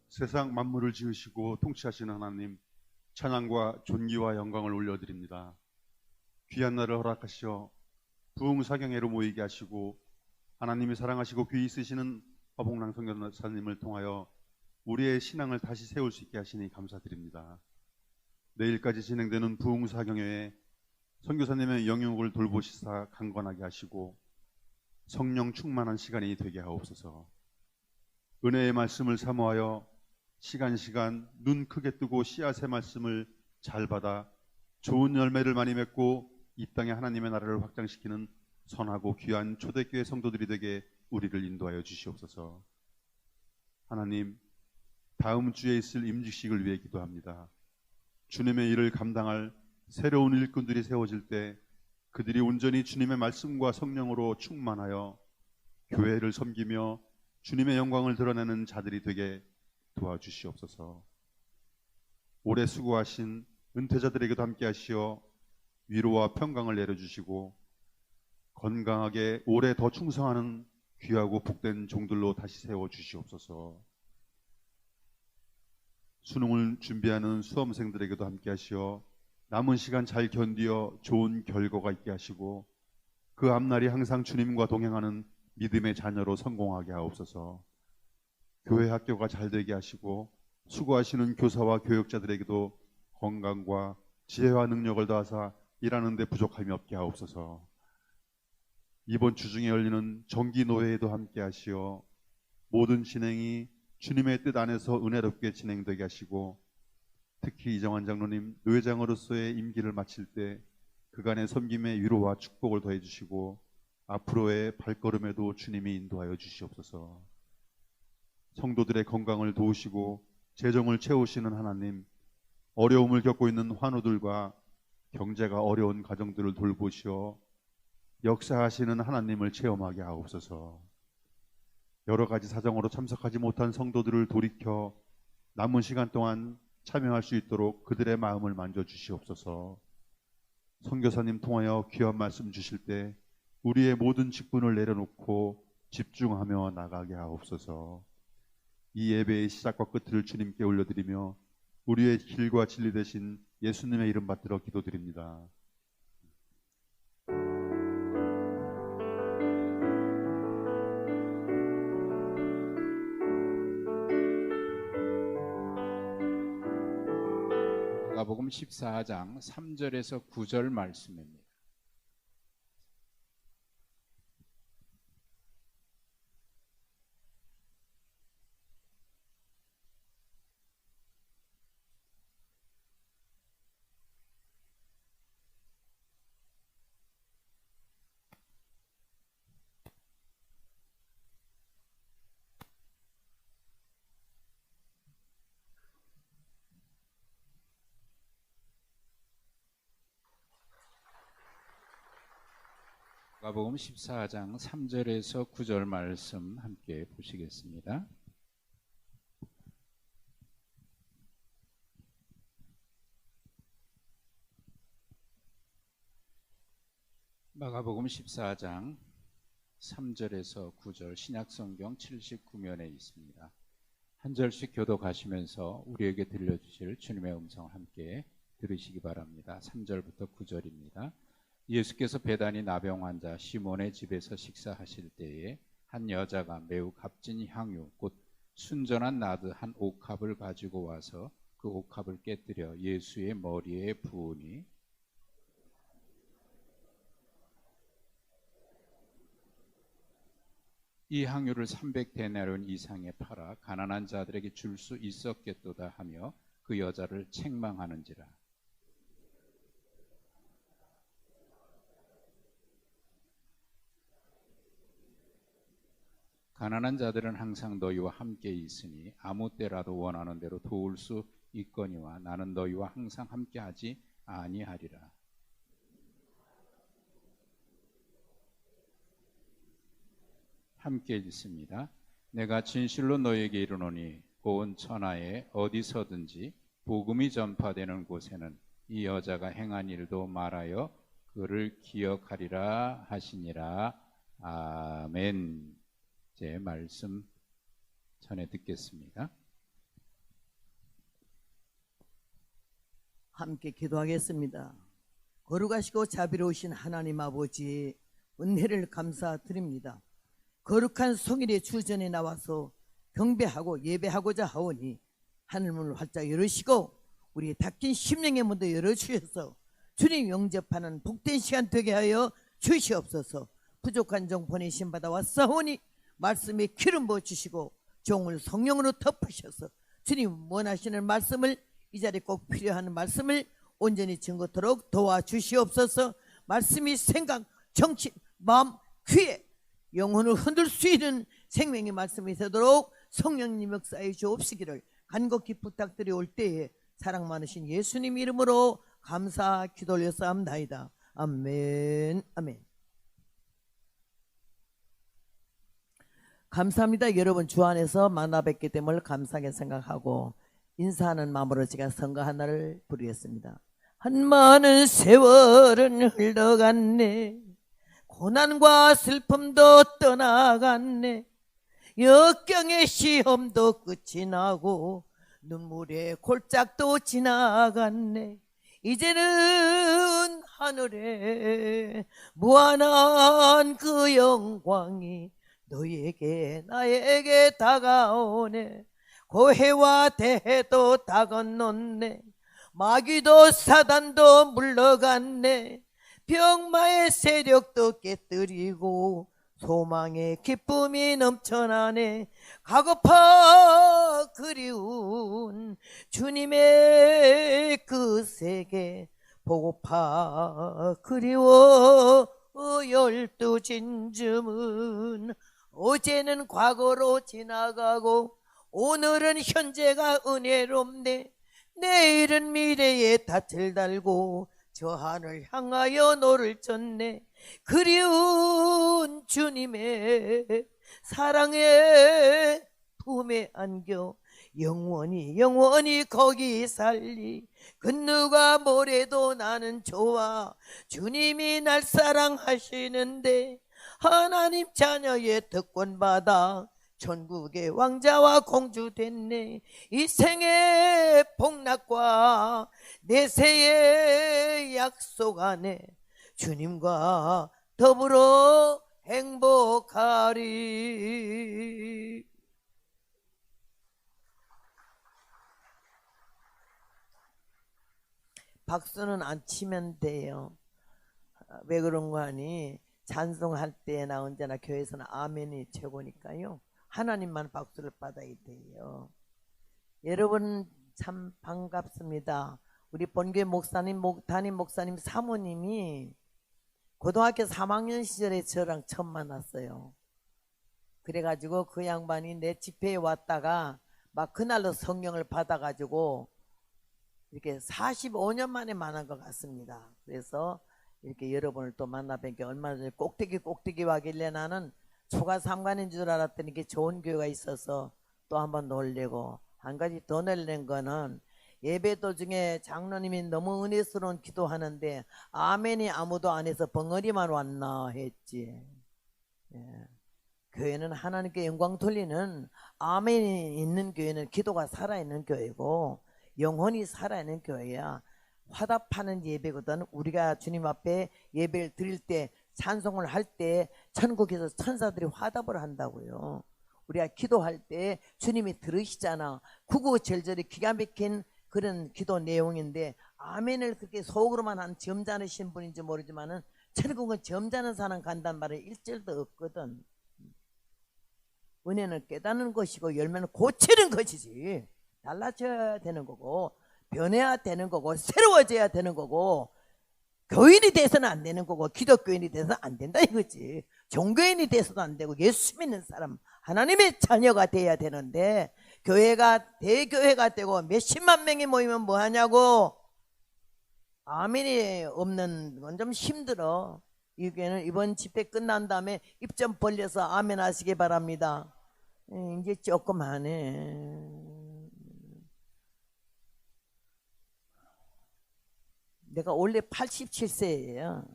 세상 만물을 지으시고 통치하시는 하나님, 찬양과 존귀와 영광을 올려드립니다. 귀한 날을 허락하시어 부흥사경회로 모이게 하시고 하나님이 사랑하시고 귀히 쓰시는 허봉랑 선교사님을 통하여 우리의 신앙을 다시 세울 수 있게 하시니 감사드립니다. 내일까지 진행되는 부흥사경회에 선교사님의 영육을 돌보시사 강건하게 하시고 성령 충만한 시간이 되게 하옵소서. 은혜의 말씀을 사모하여 시간 눈 크게 뜨고 씨앗의 말씀을 잘 받아 좋은 열매를 많이 맺고 이 땅에 하나님의 나라를 확장시키는 선하고 귀한 초대교회 성도들이 되게 우리를 인도하여 주시옵소서. 하나님, 다음 주에 있을 임직식을 위해 기도합니다. 주님의 일을 감당할 새로운 일꾼들이 세워질 때 그들이 온전히 주님의 말씀과 성령으로 충만하여 교회를 섬기며 주님의 영광을 드러내는 자들이 되게 도와주시옵소서. 오래 수고하신 은퇴자들에게도 함께 하시어 위로와 평강을 내려주시고 건강하게 오래 더 충성하는 귀하고 복된 종들로 다시 세워주시옵소서. 수능을 준비하는 수험생들에게도 함께 하시어 남은 시간 잘 견디어 좋은 결과가 있게 하시고 그 앞날이 항상 주님과 동행하는 믿음의 자녀로 성공하게 하옵소서. 교회 학교가 잘 되게 하시고 수고하시는 교사와 교육자들에게도 건강과 지혜와 능력을 더하사 일하는 데 부족함이 없게 하옵소서. 이번 주 중에 열리는 정기노회에도 함께 하시어 모든 진행이 주님의 뜻 안에서 은혜롭게 진행되게 하시고 특히 이정환 장로님 노회장으로서의 임기를 마칠 때 그간의 섬김의 위로와 축복을 더해 주시고 앞으로의 발걸음에도 주님이 인도하여 주시옵소서. 성도들의 건강을 도우시고 재정을 채우시는 하나님, 어려움을 겪고 있는 환우들과 경제가 어려운 가정들을 돌보시어 역사하시는 하나님을 체험하게 하옵소서. 여러 가지 사정으로 참석하지 못한 성도들을 돌이켜 남은 시간 동안 참여할 수 있도록 그들의 마음을 만져주시옵소서. 선교사님 통하여 귀한 말씀 주실 때 우리의 모든 직분을 내려놓고 집중하며 나가게 하옵소서. 이 예배의 시작과 끝을 주님께 올려드리며 우리의 길과 진리 되신 예수님의 이름 받들어 기도드립니다. 마가복음 14장 3절에서 9절 말씀입니다. 마가복음 14장 3절에서 9절 말씀 함께 보시겠습니다. 마가복음 14장 3절에서 9절 신약성경 79면에 있습니다. 한 절씩 교독하시면서 우리에게 들려주실 주님의 음성 함께 들으시기 바랍니다. 3절부터 9절입니다. 예수께서 베다니 나병 환자 시몬의 집에서 식사하실 때에 한 여자가 매우 값진 향유 곧 순전한 나드 한 옥합을 가지고 와서 그 옥합을 깨뜨려 예수의 머리에 부으니 이 향유를 300데나리온 이상에 팔아 가난한 자들에게 줄 수 있었겠도다 하며 그 여자를 책망하는지라. 가난한 자들은 항상 너희와 함께 있으니 아무 때라도 원하는 대로 도울 수 있거니와 나는 너희와 항상 함께하지 아니하리라. 함께 읽습니다. 내가 진실로 너희에게 이르노니 온 천하에 어디서든지 복음이 전파되는 곳에는 이 여자가 행한 일도 말하여 그를 기억하리라 하시니라. 아멘. 제 말씀 전해 듣겠습니다. 함께 기도하겠습니다. 거룩하시고 자비로우신 하나님 아버지, 은혜를 감사드립니다. 거룩한 성일의 주전에 나와서 경배하고 예배하고자 하오니 하늘문을 활짝 열으시고 우리 닫힌 심령의 문도 열어주셔서 주님 영접하는 복된 시간 되게 하여 주시옵소서. 부족한 종 보내심 받아 왔사오니 말씀에 기름 부어주시고 종을 성령으로 덮으셔서 주님 원하시는 말씀을 이 자리에 꼭 필요한 말씀을 온전히 증거토록 도와주시옵소서. 말씀이 생각, 정신, 마음, 귀에 영혼을 흔들 수 있는 생명의 말씀이 되도록 성령님 역사해 주옵시기를 간곡히 부탁드려 올 때에 사랑 많으신 예수님 이름으로 감사 기도 올렸사옵나이다. 아멘. 아멘. 감사합니다. 여러분 주 안에서 만나 뵙기 때문에 감사하게 생각하고 인사하는 마음으로 제가 성가 하나를 부르겠습니다. 한 많은 세월은 흘러갔네. 고난과 슬픔도 떠나갔네. 역경의 시험도 끝이 나고 눈물의 골짜기도 지나갔네. 이제는 하늘에 무한한 그 영광이 너에게 나에게 다가오네. 고해와 대해도 다 건넜네. 마귀도 사단도 물러갔네. 병마의 세력도 깨뜨리고 소망의 기쁨이 넘쳐나네. 가고파 그리운 주님의 그 세계 보고파 그리워 12 진쯤은 어제는 과거로 지나가고 오늘은 현재가 은혜롭네. 내일은 미래에 닻을 달고 저 하늘 향하여 노를 쳤네. 그리운 주님의 사랑의 품에 안겨 영원히 거기 살리. 그 누가 뭐래도 나는 좋아. 주님이 날 사랑하시는데 하나님 자녀의 특권받아 천국의 왕자와 공주 됐네. 이 생의 복락과 내세의 약속 안에 주님과 더불어 행복하리. 박수는 안 치면 돼요. 왜 그런가 하니 찬송할 때나 언제나 교회에서는 아멘이 최고니까요. 하나님만 박수를 받아야 돼요. 여러분 참 반갑습니다. 우리 본교회 목사님, 담임 목사님 사모님이 고등학교 3학년 시절에 저랑 처음 만났어요. 그래가지고 그 양반이 내 집회에 왔다가 막 그날로 성령을 받아가지고 이렇게 45년 만에 만난 것 같습니다. 그래서 이렇게 여러분을 또 만나 뵙게 얼마나 전에 꼭대기 와길래 나는 초가 삼관인 줄 알았더니 이게 좋은 교회가 있어서 또 한번 놀래고, 한 가지 더 놀란 거는 예배 도중에 장로님이 너무 은혜스러운 기도하는데 아멘이 아무도 안 해서 벙어리만 왔나 했지. 예. 교회는 하나님께 영광 돌리는 아멘이 있는 교회는 기도가 살아있는 교회고 영혼이 살아있는 교회야. 화답하는 예배거든. 우리가 주님 앞에 예배를 드릴 때 찬송을 할 때 천국에서 천사들이 화답을 한다고요. 우리가 기도할 때 주님이 들으시잖아. 구구절절히 기가 막힌 그런 기도 내용인데 아멘을 그렇게 속으로만 한 점잖으신 분인지 모르지만은 천국은 점잖은 사람 간단 말은 일절도 없거든. 은혜는 깨닫는 것이고 열매는 고치는 것이지. 달라져야 되는 거고 변해야 되는 거고 새로워져야 되는 거고 교인이 돼서는 안 되는 거고 기독교인이 돼서는 안 된다 이거지. 종교인이 돼서도 안 되고 예수 믿는 사람 하나님의 자녀가 돼야 되는데 교회가 대교회가 되고 몇십만 명이 모이면 뭐하냐고. 아멘이 없는 건 좀 힘들어. 이 교회는 이번 집회 끝난 다음에 입 좀 벌려서 아멘 하시기 바랍니다. 이제 조금 하네. 내가 원래 87세예요.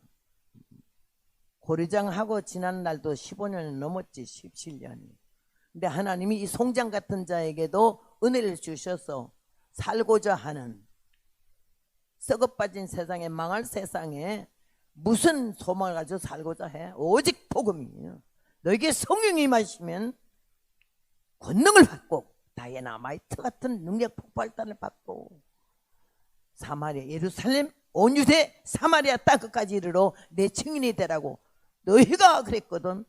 고려장하고 지난 날도 15년이 넘었지. 17년이. 근데 하나님이 이 송장 같은 자에게도 은혜를 주셔서 살고자 하는 썩어 빠진 세상에, 망할 세상에 무슨 소망을 가지고 살고자 해? 오직 복음이에요. 너에게 성령이 임하시면 권능을 받고 다이너마이트 같은 능력 폭발단을 받고 사마리아, 예루살렘, 온 유대, 사마리아 땅 끝까지 이르러 내 증인이 되라고 너희가 그랬거든.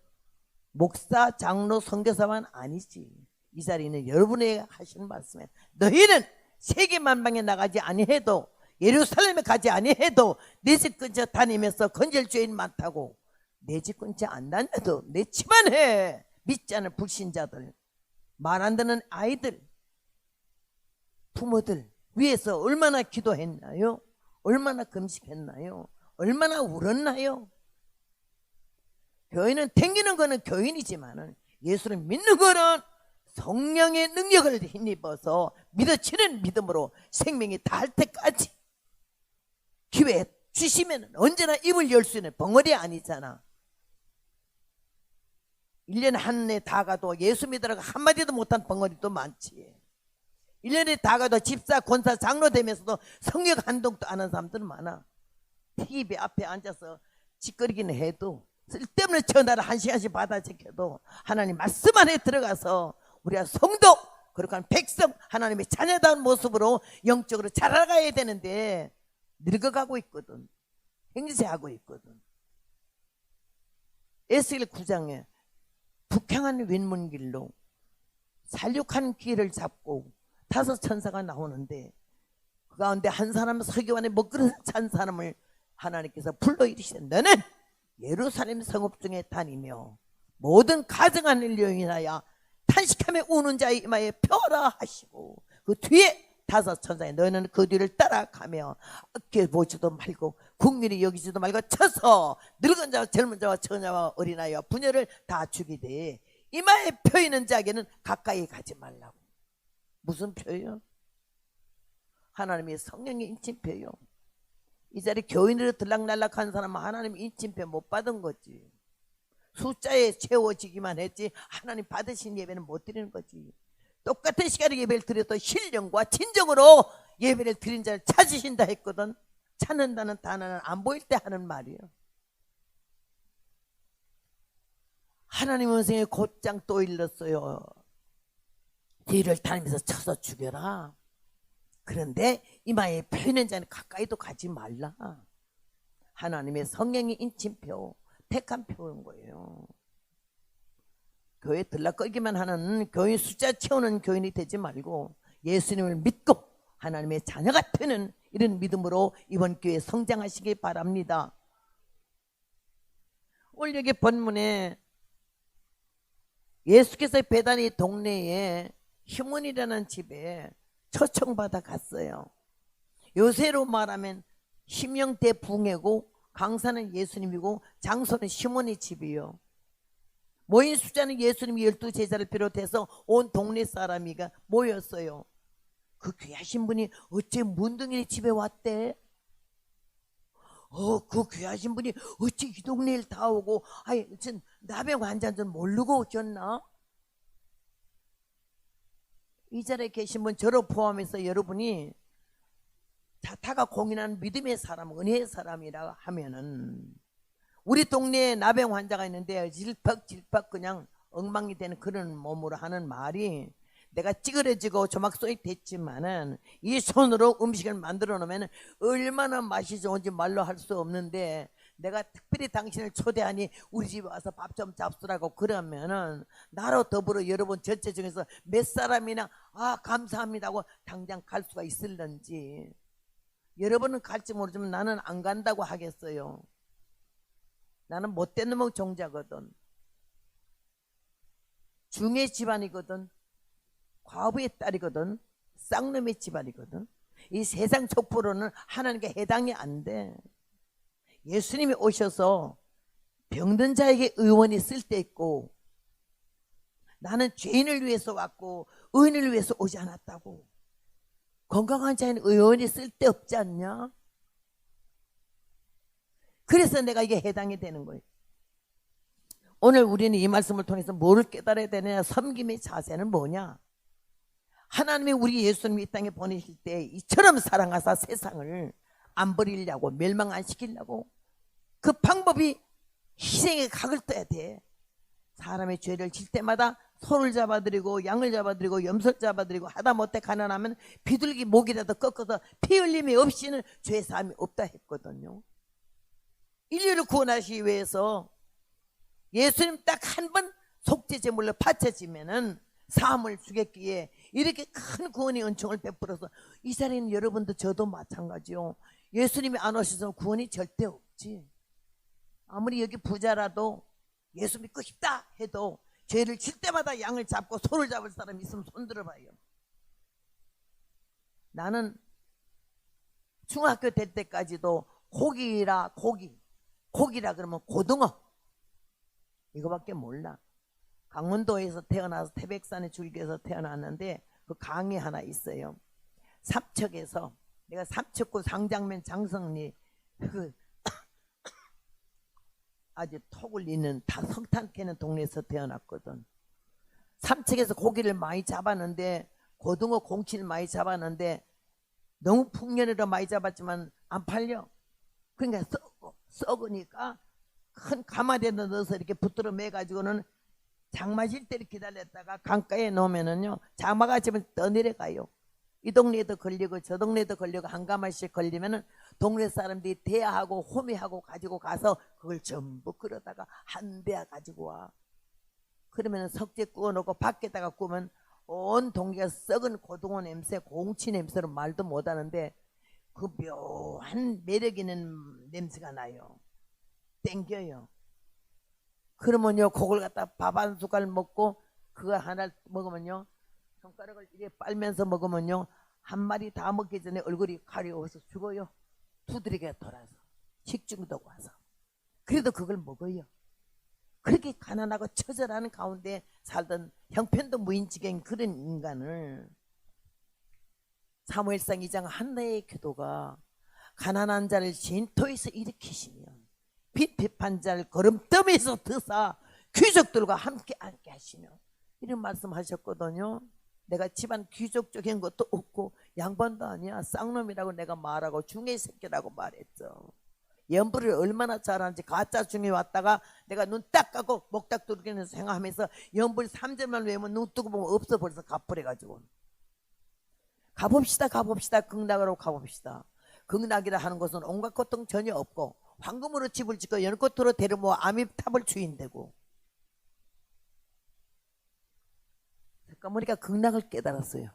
목사, 장로, 선교사만 아니지. 이 자리는 여러분에게 하시는 말씀에 너희는 세계 만방에 나가지 아니해도 예루살렘에 가지 아니해도 내 집 근처 다니면서 건질 죄인 많다고 내 집 근처 안 다녀도 내 집만 해. 믿지 않은 불신자들, 말 안 듣는 아이들, 부모들 위해서 얼마나 기도했나요? 얼마나 금식했나요? 얼마나 울었나요? 교인은 댕기는 거는 교인이지만 예수를 믿는 거는 성령의 능력을 힘입어서 믿어지는 믿음으로 생명이 다할 때까지 기회 주시면 언제나 입을 열 수 있는 벙어리 아니잖아. 1년에 한 해 다 가도 예수 믿으라고 한마디도 못한 벙어리도 많지. 1년에 다 가도 집사, 권사, 장로 되면서도 성령 한동도 안 하는 사람들은 많아. TV 앞에 앉아서 짓거리기는 해도 쓸데없는 전화를 1시간씩 받아 적혀도 하나님 말씀 안에 들어가서 우리가 성도, 그렇게 백성, 하나님의 자녀다운 모습으로 영적으로 자라가야 되는데 늙어가고 있거든. 행세하고 있거든. 에스겔 9장에 북향한 윈문길로 살육한 길을 잡고 5 천사가 나오는데 그 가운데 한 사람 서기관의 먹그릇 찬 사람을 하나님께서 불러 이르시되 너는 예루살렘 성읍 중에 다니며 모든 가증한 일로 인하여 탄식하며 우는 자의 이마에 펴라 하시고 그 뒤에 5 천사에 너희는 그 뒤를 따라가며 어깨 보지도 말고 국민이 여기지도 말고 쳐서 늙은 자와 젊은 자와 처녀와 어린아이와 부녀를 다 죽이되 이마에 펴 있는 자에게는 가까이 가지 말라고. 무슨 표요? 하나님의 성령의 인침표요. 이 자리 교인으로 들락날락한 사람은 하나님 인침표 못 받은 거지. 숫자에 채워지기만 했지 하나님 받으신 예배는 못 드리는 거지. 똑같은 시간에 예배를 드려도 신령과 진정으로 예배를 드린 자를 찾으신다 했거든. 찾는다는 단어는 안 보일 때 하는 말이에요. 하나님 은성에 곧장 또 일렀어요. 뒤를 다니면서 쳐서 죽여라. 그런데 이마에 펴있는 자는 가까이도 가지 말라. 하나님의 성령의 인침표, 택한 표인 거예요. 교회 들락거리기만 하는 교인 숫자 채우는 교인이 되지 말고 예수님을 믿고 하나님의 자녀가 되는 이런 믿음으로 이번 교회에 성장하시기 바랍니다. 오늘 여기 본문에 예수께서 베다니 동네에 시몬이라는 집에 초청받아 갔어요. 요새로 말하면 심령대붕해고 강사는 예수님이고 장소는 시몬의 집이요. 모인 숫자는 예수님이 12제자를 비롯해서 온 동네 사람이가 모였어요. 그 귀하신 분이 어째 문둥이 집에 왔대? 그 귀하신 분이 어째 이 동네에 다 오고 전 나병 환자인 줄 모르고 오셨나? 이 자리에 계신 분 저를 포함해서 여러분이 자타가 공인한 믿음의 사람, 은혜의 사람이라 하면은 우리 동네에 나병 환자가 있는데 질퍽질퍽 그냥 엉망이 되는 그런 몸으로 하는 말이 내가 찌그러지고 조막소리 됐지만은 이 손으로 음식을 만들어 놓으면 얼마나 맛이 좋은지 말로 할 수 없는데 내가 특별히 당신을 초대하니 우리 집에 와서 밥 좀 잡수라고 그러면은 나로 더불어 여러분 전체 중에서 몇 사람이나 감사합니다 하고 당장 갈 수가 있을런지. 여러분은 갈지 모르지만 나는 안 간다고 하겠어요. 나는 못된 놈의 종자거든. 중의 집안이거든. 과부의 딸이거든. 쌍놈의 집안이거든. 이 세상 족보로는 하나님께 해당이 안 돼. 예수님이 오셔서 병든 자에게 의원이 쓸 때 있고 나는 죄인을 위해서 왔고 의인을 위해서 오지 않았다고. 건강한 자에는 의원이 쓸 데 없지 않냐? 그래서 내가 이게 해당이 되는 거예요. 오늘 우리는 이 말씀을 통해서 뭐를 깨달아야 되느냐? 섬김의 자세는 뭐냐? 하나님이 우리 예수님이 이 땅에 보내실 때 이처럼 사랑하사 세상을 안 버리려고, 멸망 안 시키려고. 그 방법이 희생의 각을 떠야 돼. 사람의 죄를 질 때마다 소를 잡아드리고 양을 잡아드리고 염소를 잡아드리고 하다 못해 가난하면 비둘기 목이라도 꺾어서 피 흘림이 없이는 죄 사함이 없다 했거든요. 인류를 구원하시기 위해서 예수님 딱 한 번 속죄 제물로 바쳐지면은 사함을 주겠기에 이렇게 큰 구원의 은총을 베풀어서 이 자리는 여러분도 저도 마찬가지요. 예수님이 안 오셔서 구원이 절대 없지. 아무리 여기 부자라도 예수 믿고 싶다 해도 죄를 질 때마다 양을 잡고 소를 잡을 사람이 있으면 손 들어봐요. 나는 중학교 될 때까지도 고기라 그러면 고등어 이거밖에 몰라. 강원도에서 태어나서 태백산의 줄기에서 태어났는데 그 강이 하나 있어요. 삼척에서 내가 삼척구 상장면 장성리 그 아주 톡을 잇는 다 석탄 캐는 동네에서 태어났거든. 삼척에서 고기를 많이 잡았는데 고등어 공치를 많이 잡았는데 너무 풍년으로 많이 잡았지만 안 팔려. 그러니까 썩으니까 큰 가마대에 넣어서 이렇게 붙들어 매가지고는 장마질 때를 기다렸다가 강가에 놓으면은요 장마가 지면 떠내려가요. 이 동네에도 걸리고 저 동네에도 걸리고 한 가마씩 걸리면은 동네 사람들이 대하고 호미하고 가지고 가서 그걸 전부 끌어다가 한 대야 가지고 와. 그러면은 석재 구워놓고 밖에다가 구우면 온 동네가 썩은 고등어 냄새 공치 냄새로 말도 못하는데 그 묘한 매력 있는 냄새가 나요. 땡겨요. 그러면요 그걸 갖다 밥 한 숟갈 먹고 그거 하나 먹으면요 손가락을 이렇게 빨면서 먹으면요 한 마리 다 먹기 전에 얼굴이 가려워서 죽어요. 두드리게 돌아서 식중독 와서. 그래도 그걸 먹어요. 그렇게 가난하고 처절한 가운데 살던 형편도 무인지경 그런 인간을 사무엘상 2장 한나의 기도가 가난한 자를 진토에서 일으키시며 비핍한 자를 거름더미에서 드사 귀족들과 함께 앉게 하시며 이런 말씀하셨거든요. 내가 집안 귀족적인 것도 없고 양반도 아니야. 쌍놈이라고 내가 말하고 중의 새끼라고 말했죠. 연불을 얼마나 잘하는지 가짜 중에 왔다가 내가 눈 딱 감고 목딱 두르기는 생각하면서 연불 3절만 외우면 눈 뜨고 보면 없어 벌써 가버려가지고. 가봅시다 극락으로 가봅시다. 극락이라 하는 것은 온갖 고통 전혀 없고 황금으로 집을 짓고 연꽃으로 데려모 아미탑을 주인되고. 잠깐 우리가 극락을 깨달았어요.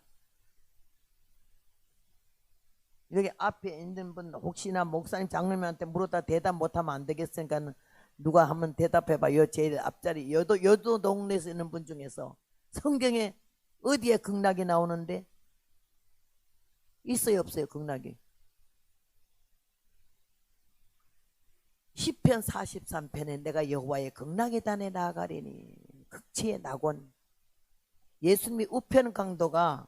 여기 앞에 있는 분 혹시나 목사님 장로님한테 물어다 대답 못하면 안 되겠으니까 누가 한번 대답해봐. 제일 앞자리 여도 동네에서 있는 분 중에서 성경에 어디에 극락이 나오는데 있어요 없어요 극락이? 시편 43편에 내가 여호와의 극락의 단에 나아가리니 극치의 낙원. 예수님이 우편 강도가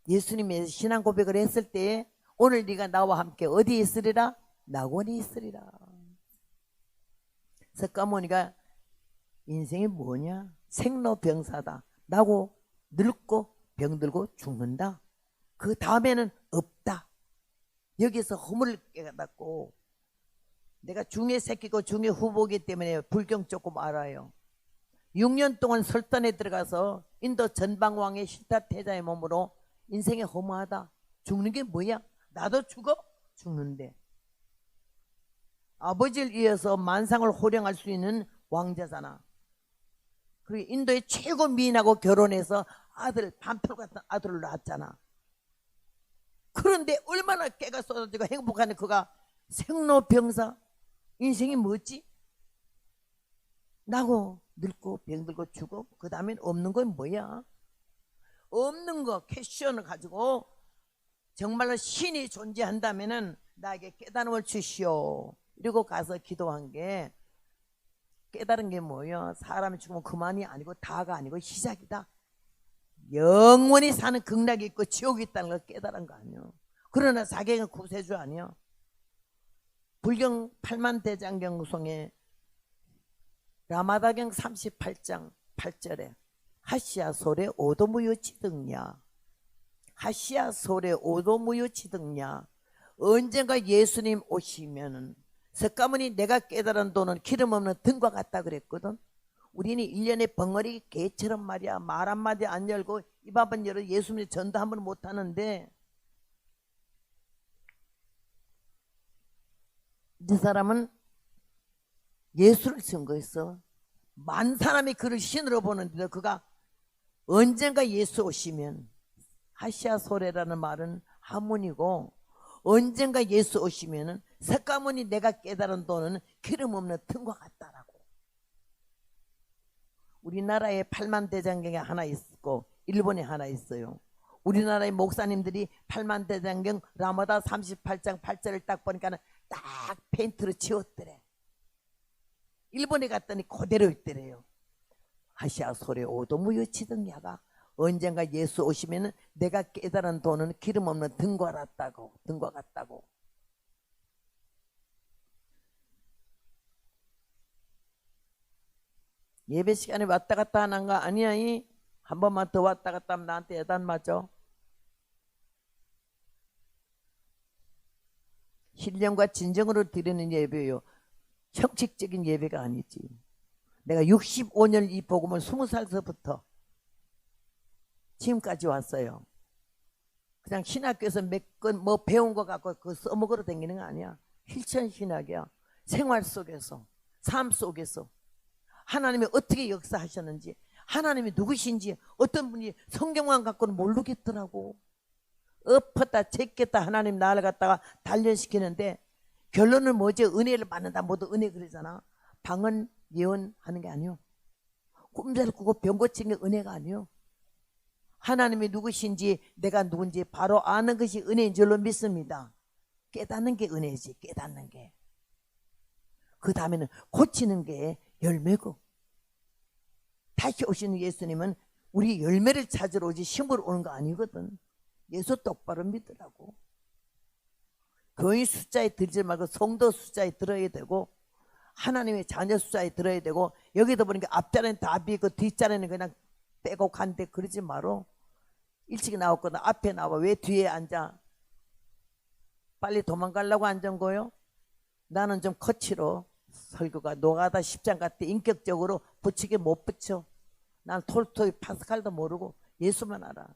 예수님의 신앙 고백을 했을 때 오늘 네가 나와 함께 어디에 있으리라? 낙원에 있으리라. 석가모니가 인생이 뭐냐? 생로병사다. 나고 늙고 병들고 죽는다. 그 다음에는 없다. 여기서 허물을 깨닫고 내가 중의 새끼고 중의 후보이기 때문에 불경 조금 알아요. 6년 동안 설단에 들어가서 인도 전방왕의 실타태자의 몸으로 인생이 허무하다. 죽는 게 뭐야? 나도 죽어? 죽는데. 아버지를 이어서 만상을 호령할 수 있는 왕자잖아. 그리고 인도의 최고 미인하고 결혼해서 아들, 반표 같은 아들을 낳았잖아. 그런데 얼마나 깨가 쏟아지고 행복한데 그가 생로병사. 인생이 뭐지? 나고 늙고 병들고 죽고 그 다음엔 없는 건 뭐야? 없는 거 캐시언을 가지고 정말로 신이 존재한다면은 나에게 깨달음을 주시오. 이러고 가서 기도한 게 깨달은 게 뭐예요? 사람이 죽으면 그만이 아니고 다가 아니고 시작이다. 영원히 사는 극락이 있고 지옥이 있다는 걸 깨달은 거 아니에요. 그러나 자기가 구세주 아니에요. 불경 8만 대장경송에 라마다경 38장 8절에 하시아 소래 오도무효 치등냐 하시아 소래 오도무효 치등냐 언젠가 예수님 오시면은 석가모니 내가 깨달은 돈은 기름 없는 등과 같다 그랬거든. 우리는 1년에 벙어리 개처럼 말이야. 말 한마디 안 열고 입 한번 열어 예수님 전도 한번 못하는데 이 사람은 예수를 증거했어. 만 사람이 그를 신으로 보는데도 그가 언젠가 예수 오시면, 하시아소레라는 말은 하문이고, 언젠가 예수 오시면은 석가모니 내가 깨달은 돈은 기름 없는 등과 같다라고. 우리나라에 8만 대장경이 하나 있고 일본에 하나 있어요. 우리나라의 목사님들이 8만 대장경 라마다 38장 8절을 딱 보니까 딱 페인트로 지웠더래. 일본에 갔더니 그대로 있더래요. 하시아소레 오도무요치던 야가 언젠가 예수 오시면은 내가 깨달은 돈은 기름 없는 등과 같다고. 등과 같다고. 예배 시간에 왔다 갔다 하는 거 아니야? 한 번만 더 왔다 갔다 하면 나한테 예단 맞아. 신령과 진정으로 드리는 예배요. 형식적인 예배가 아니지. 내가 65년 이 복음을 20살서부터 지금까지 왔어요. 그냥 신학교에서 몇 건 뭐 배운 거 갖고 그 써먹으러 다니는 거 아니야. 실천 신학이야. 생활 속에서, 삶 속에서 하나님이 어떻게 역사하셨는지, 하나님이 누구신지 어떤 분이 성경만 갖고는 모르겠더라고. 엎었다 제꼈다 하나님 나를 갖다가 단련시키는데 결론은 뭐지? 은혜를 받는다. 모두 은혜 그러잖아. 방언 예언하는 게 아니요. 꿈잘 꾸고 병 고치는 게 은혜가 아니요. 하나님이 누구신지 내가 누군지 바로 아는 것이 은혜인 줄로 믿습니다. 깨닫는 게 은혜지. 깨닫는 게. 그 다음에는 고치는 게 열매고. 다시 오시는 예수님은 우리 열매를 찾으러 오지 심으러 오는 거 아니거든. 예수 똑바로 믿으라고. 교인 숫자에 들지 말고 성도 숫자에 들어야 되고 하나님의 자녀 숫자에 들어야 되고 여기도 보니까 앞자리는 다 비고 뒷자리는 그냥 빼고 간대. 그러지 마라. 일찍 나왔거든. 앞에 나와. 왜 뒤에 앉아? 빨리 도망가려고 앉은 거요? 나는 좀 거칠어. 설교가 노가다 10장 같아. 인격적으로 붙이게 못 붙여. 난 톨스토이 파스칼도 모르고 예수만 알아.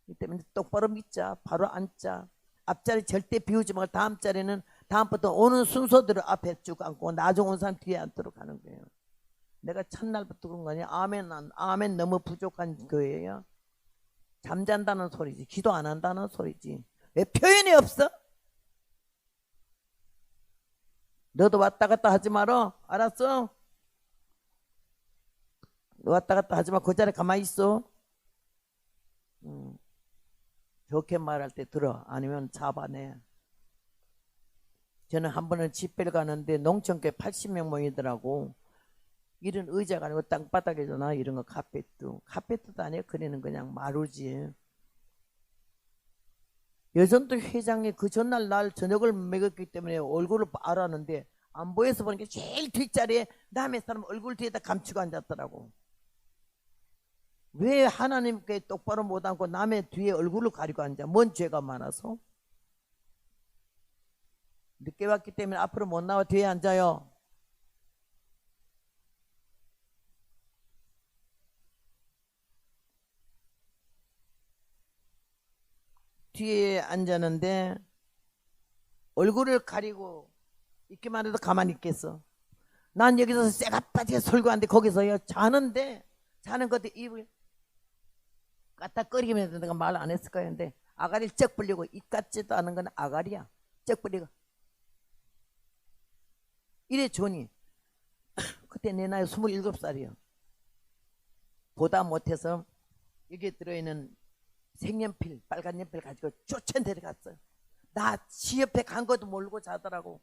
이 때문에 똑바로 믿자. 바로 앉자. 앞자리 절대 비우지 말고 다음 자리는 다음부터 오는 순서대로 앞에 쭉 앉고 나중 온 사람 뒤에 앉도록 하는 거예요. 내가 첫날부터 그런 거 아니야. 아멘 너무 부족한 교회예요. 잠잔다는 소리지. 기도 안 한다는 소리지. 왜 표현이 없어? 너도 왔다 갔다 하지 마라. 알았어? 너 왔다 갔다 하지 마. 그 자리에 가만히 있어. 좋게 말할 때 들어. 아니면 잡아내. 저는 한 번은 집회를 가는데 농촌교회 80명 모이더라고. 이런 의자가 아니고 땅바닥에서나 이런 거 카페트도 아니에요. 그래는 그냥 마루지. 여전도 회장이 그 전날 날 저녁을 먹었기 때문에 얼굴을 알았는데 안 보여서 보니까 제일 뒷자리에 남의 사람 얼굴 뒤에다 감추고 앉았더라고. 왜 하나님께 똑바로 못 앉고 남의 뒤에 얼굴을 가리고 앉아? 뭔 죄가 많아서? 늦게 왔기 때문에 앞으로 못 나와 뒤에 앉아요. 뒤에 앉았는데 얼굴을 가리고 있기만 해도 가만히 있겠어. 난 여기서 쇠가 빠지게 설교하는데 거기서요 자는데 자는 것도 입을 까딱거리면서 내가 말 안 했을 거야. 근데 아가리를 쩍 벌리고 입 같지도 않은 건 아가리야. 쩍 벌리고 이래 좋니. 그때 내 나이 27살이요. 보다 못해서 여기에 들어있는 색연필 빨간 연필 가지고 쫓아 내려갔어요. 나 지 옆에 간 것도 모르고 자더라고.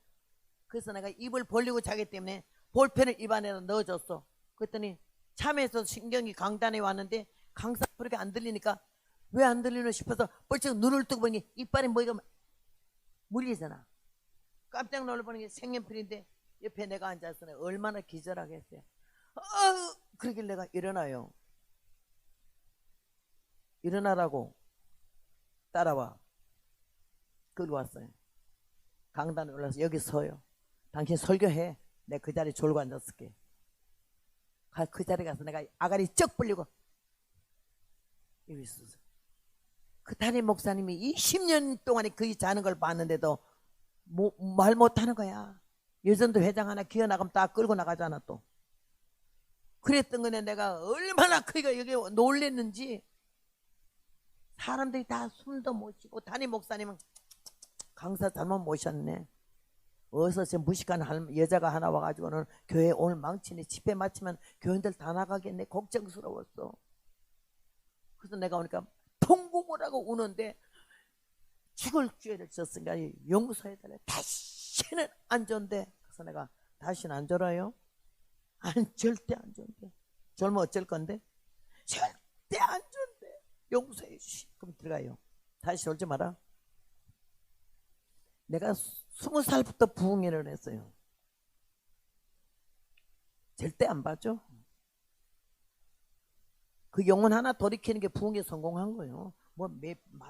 그래서 내가 입을 벌리고 자기 때문에 볼펜을 입 안에 넣어줬어. 그랬더니 참에서 신경이 강단에 왔는데 강사 소리가 안 들리니까 왜 안 들리나 싶어서 벌쩍 눈을 뜨고 보니 이빨에 뭐가 물리잖아. 깜짝 놀라보는 게 색연필인데 옆에 내가 앉았으니 얼마나 기절하겠어요. 그러길 내가 일어나요. 일어나라고 따라와. 그걸 왔어요. 강단에 올라서 여기 서요. 당신 설교해. 내가 그 자리에 졸고 앉았을게. 그 자리에 가서 내가 아가리 쩍 벌리고 여기 있었어. 그 담임 목사님이 20년 동안에 그 자는 걸 봤는데도 말 못하는 거야. 여전도 회장 하나 기어나가면 다 끌고 나가잖아 또. 그랬던 거네. 내가 얼마나 그가 여기 놀랬는지. 사람들이 다 숨도 못 쉬고 담임 목사님은 강사 잘못 모셨네. 어디서 저 무식한 여자가 하나 와가지고는 교회 오늘 망치네. 집회 마치면 교인들 다 나가겠네. 걱정스러웠어. 그래서 내가 오니까 통곡을 하고 우는데 죽을 기회를 줬으니까 용서해 달래. 다시는 안 존대. 그래서 내가 다시는 안 졸아요? 절대 안 존대. 졸면 어쩔 건데? 절대 안 존대. 용서해 주시. 그럼 들어가요. 다시 졸지 마라. 내가 20살부터 부흥회를 했어요. 절대 안 봐줘. 그 영혼 하나 돌이키는 게 부흥회 성공한 거예요.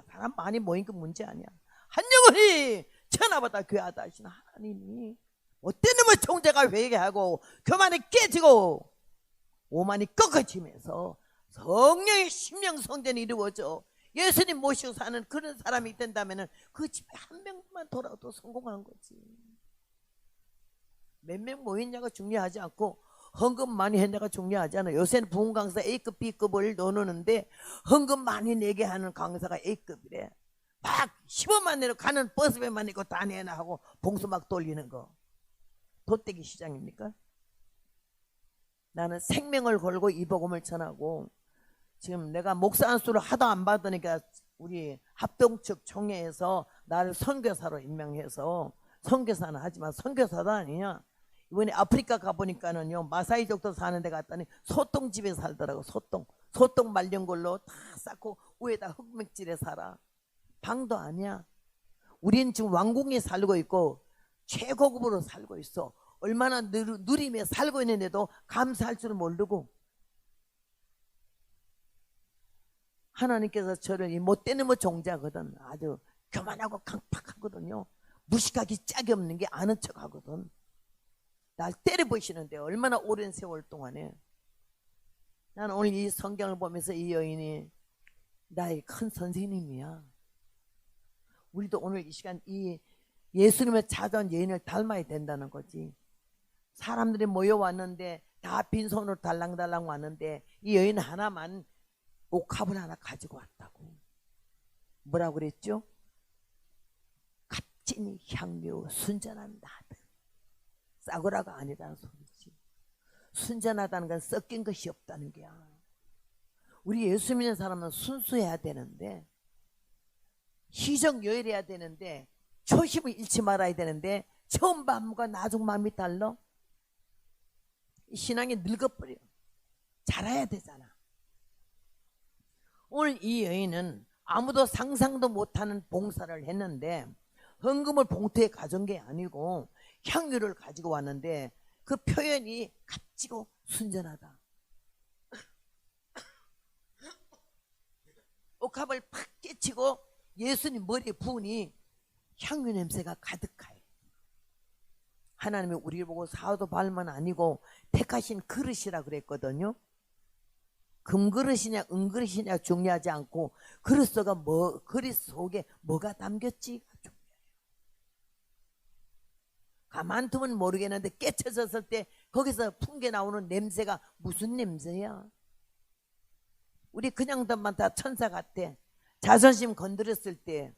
사람 많이 모인 건 문제 아니야. 한 영혼이 천하보다 귀하다 하시는 하나님이 어떤 놈의 총재가 회개하고 교만이 깨지고 오만이 꺾어지면서 성령의 심령 성전이 이루어져 예수님 모시고 사는 그런 사람이 된다면 그 집에 한 명만 돌아도 성공한 거지. 몇 명 모였냐가 중요하지 않고 헌금 많이 했냐가 중요하지 않아. 요새는 부흥 강사 A급 B급을 나누는데 헌금 많이 내게 하는 강사가 A급이래. 막 15만 내로 가는 버스배만 있고 다 내나 하고 봉수 막 돌리는 거. 돗대기 시장입니까? 나는 생명을 걸고 이 복음을 전하고 지금 내가 목사 안수를 하도 안 받으니까 우리 합동측 총회에서 나를 선교사로 임명해서 선교사는 하지만 선교사도 아니냐. 이번에 아프리카 가보니까는요 마사이족도 사는 데 갔더니 소똥집에 살더라고. 소똥 말린 걸로 다 쌓고 위에다 흙맥질에 살아. 방도 아니야. 우린 지금 왕궁에 살고 있고 최고급으로 살고 있어. 얼마나 누림에 살고 있는데도 감사할 줄 모르고 하나님께서 저를 이 못되는 뭐 종자거든. 아주 교만하고 강팍하거든요. 무식하기 짝이 없는 게 아는 척하거든. 날 때려보시는데 얼마나 오랜 세월 동안에. 나는 오늘 이 성경을 보면서 이 여인이 나의 큰 선생님이야. 우리도 오늘 이 시간 이 예수님을 찾아온 여인을 닮아야 된다는 거지. 사람들이 모여왔는데 다 빈손으로 달랑달랑 왔는데 이 여인 하나만 옥합을 하나 가지고 왔다고. 뭐라고 그랬죠? 값진 향료 순전한 나들. 싸구라가 아니라는 소리지. 순전하다는 건 섞인 것이 없다는 게야. 우리 예수 믿는 사람은 순수해야 되는데 희정여일해야 되는데 초심을 잃지 말아야 되는데 처음 마음과 나중 마음이 달라. 신앙이 늙어버려. 자라야 되잖아. 오늘 이 여인은 아무도 상상도 못하는 봉사를 했는데 헌금을 봉투에 가져온 게 아니고 향유를 가지고 왔는데 그 표현이 값지고 순전하다. 옥합을 팍 깨치고 예수님 머리에 부으니 향유 냄새가 가득해. 하나님이 우리를 보고 사도 발만 아니고 택하신 그릇이라 그랬거든요. 금그릇이냐 은그릇이냐 중요하지 않고 그릇 속에 뭐가 담겼지가 중요해요. 가만 두면 모르겠는데 깨쳐졌을 때 거기서 풍겨 나오는 냄새가 무슨 냄새야? 우리 그냥 덤만 다 천사 같아. 자존심 건드렸을 때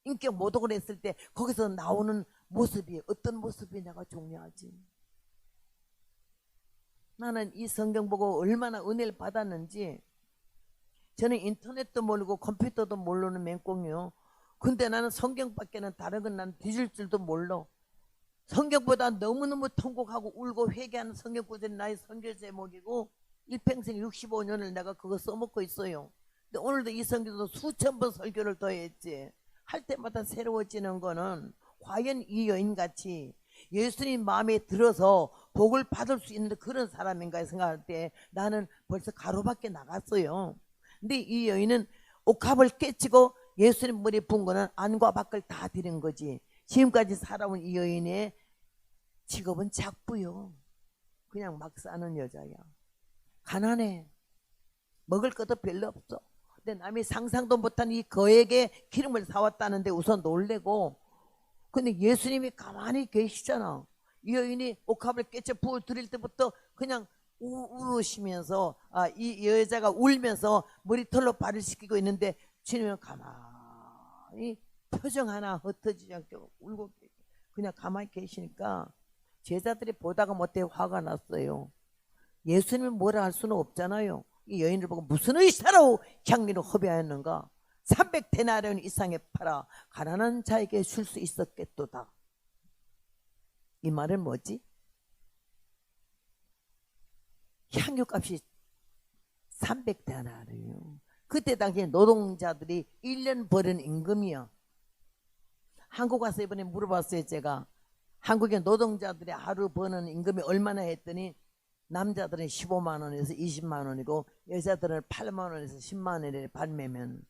인격 모독을 했을 때 거기서 나오는 모습이 어떤 모습이냐가 중요하지. 나는 이 성경 보고 얼마나 은혜를 받았는지. 저는 인터넷도 모르고 컴퓨터도 모르는 맹꽁이요. 근데 나는 성경밖에는 다른 건 난 뒤질 줄도 몰라. 성경보다 너무너무 통곡하고 울고 회개하는 성경 구절이 나의 선교 제목이고 일평생 65년을 내가 그거 써먹고 있어요. 근데 오늘도 이 성경도 수천 번 설교를 더 했지. 할 때마다 새로워지는 거는 과연 이 여인같이 예수님 마음에 들어서 복을 받을 수 있는 그런 사람인가 생각할 때 나는 벌써 가로밖에 나갔어요. 근데 이 여인은 옥합을 깨치고 예수님 머리에 부은 거는 안과 밖을 다 드린 거지. 지금까지 살아온 이 여인의 직업은 작부요. 그냥 막 사는 여자야. 가난해. 먹을 것도 별로 없어. 근데 남이 상상도 못한 이 거액의 기름을 사왔다는데 우선 놀래고, 근데 예수님이 가만히 계시잖아. 이 여인이 옥합을 깨쳐 부어 드릴 때부터 그냥 우시면서 이 여자가 울면서 머리털로 발을 씻기고 있는데 주님은 가만히 표정 하나 흩어지지 않게 울고 그냥 가만히 계시니까 제자들이 보다가 못해 화가 났어요. 예수님이 뭐라 할 수는 없잖아요. 이 여인을 보고 무슨 의사로 향리를 허비하였는가? 300데나리온 이상에 팔아 가난한 자에게 줄 수 있었겠도다. 이 말은 뭐지? 향유값이 300데나리온. 그때 당시에 노동자들이 1년 버는 임금이요. 한국 와서 이번에 물어봤어요. 제가 한국의 노동자들이 하루 버는 임금이 얼마나 했더니 남자들은 15만 원에서 20만 원이고 여자들은 8만 원에서 10만 원에 판매면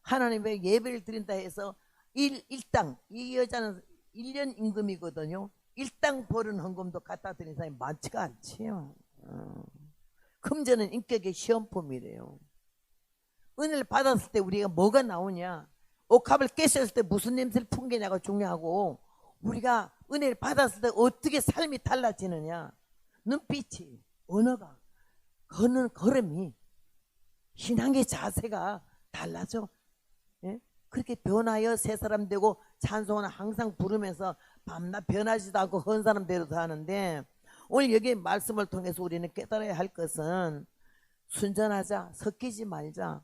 하나님의 예배를 드린다 해서 일당 이 여자는 1년 임금이거든요. 일당 버는 헌금도 갖다 드리는 사람이 많지가 않지요. 금전은 인격의 시험품이래요. 은혜를 받았을 때 우리가 뭐가 나오냐, 옥합을 깨셨을 때 무슨 냄새를 풍기냐가 중요하고 우리가 은혜를 받았을 때 어떻게 삶이 달라지느냐, 눈빛이, 언어가, 걷는 걸음이, 신앙의 자세가 달라져. 예? 그렇게 변하여 새 사람 되고 찬송은 항상 부르면서 밤낮 변하지도 않고 헌 사람대로 하는데, 오늘 여기 말씀을 통해서 우리는 깨달아야 할 것은 순전하자, 섞이지 말자,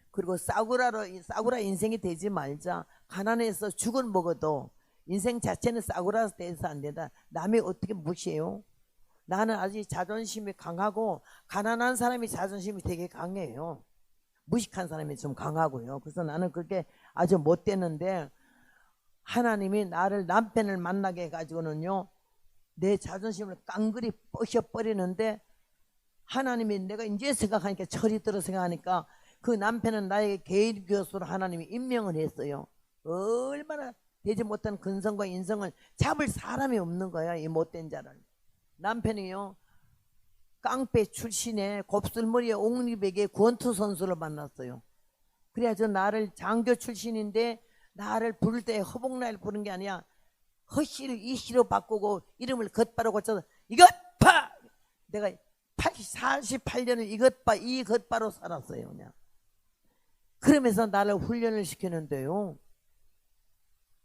그리고 싸구라 인생이 되지 말자. 가난해서 죽은 먹어도 인생 자체는 싸구라서 돼서 안 된다. 남이 어떻게 무시해요? 나는 아직 자존심이 강하고 가난한 사람이 자존심이 되게 강해요. 무식한 사람이 좀 강하고요. 그래서 나는 그렇게 아주 못되는데 하나님이 나를 남편을 만나게 해가지고는요 내 자존심을 깡그리 부셔버리는데, 하나님이 내가 이제 생각하니까 철이 들어 생각하니까 그 남편은 나에게 개인 교수로 하나님이 임명을 했어요. 얼마나 되지 못한 근성과 인성을 잡을 사람이 없는 거야, 이 못된 자를. 남편이요 깡패 출신의 곱슬머리에 옥리백의 권투 선수를 만났어요. 그래야죠 나를 장교 출신인데 나를 부를 때 허복날 부른 게 아니야, 허씨를 이씨로 바꾸고 이름을 겉바로 고쳐서 이것봐, 내가 48년을 이것봐 이 겉바로 살았어요. 그냥 그러면서 나를 훈련을 시키는데요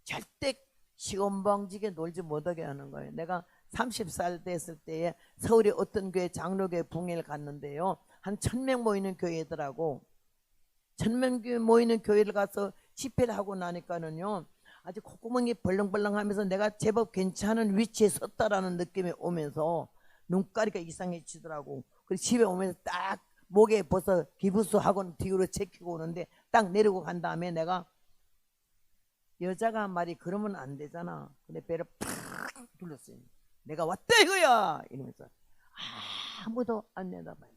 절대 시건방지게 놀지 못하게 하는 거예요. 내가 30살 됐을 때에 서울의 어떤 교회 장로교회 붕해를 갔는데요, 한 1000명 모이는 교회더라고. 1000명 모이는 교회를 가서 집회를 하고 나니까는요 아주 콧구멍이 벌렁벌렁하면서 내가 제법 괜찮은 위치에 섰다라는 느낌이 오면서 눈가리가 이상해지더라고. 그래서 집에 오면서 딱 목에 벌써 기부스하고는 뒤로 제키고 오는데 딱 내리고 간 다음에 내가, 여자가 말이 그러면 안 되잖아. 근데 배를 팍 둘렀어요. 내가 왔다 이거야 이러면서 아무도 안 내다봐요.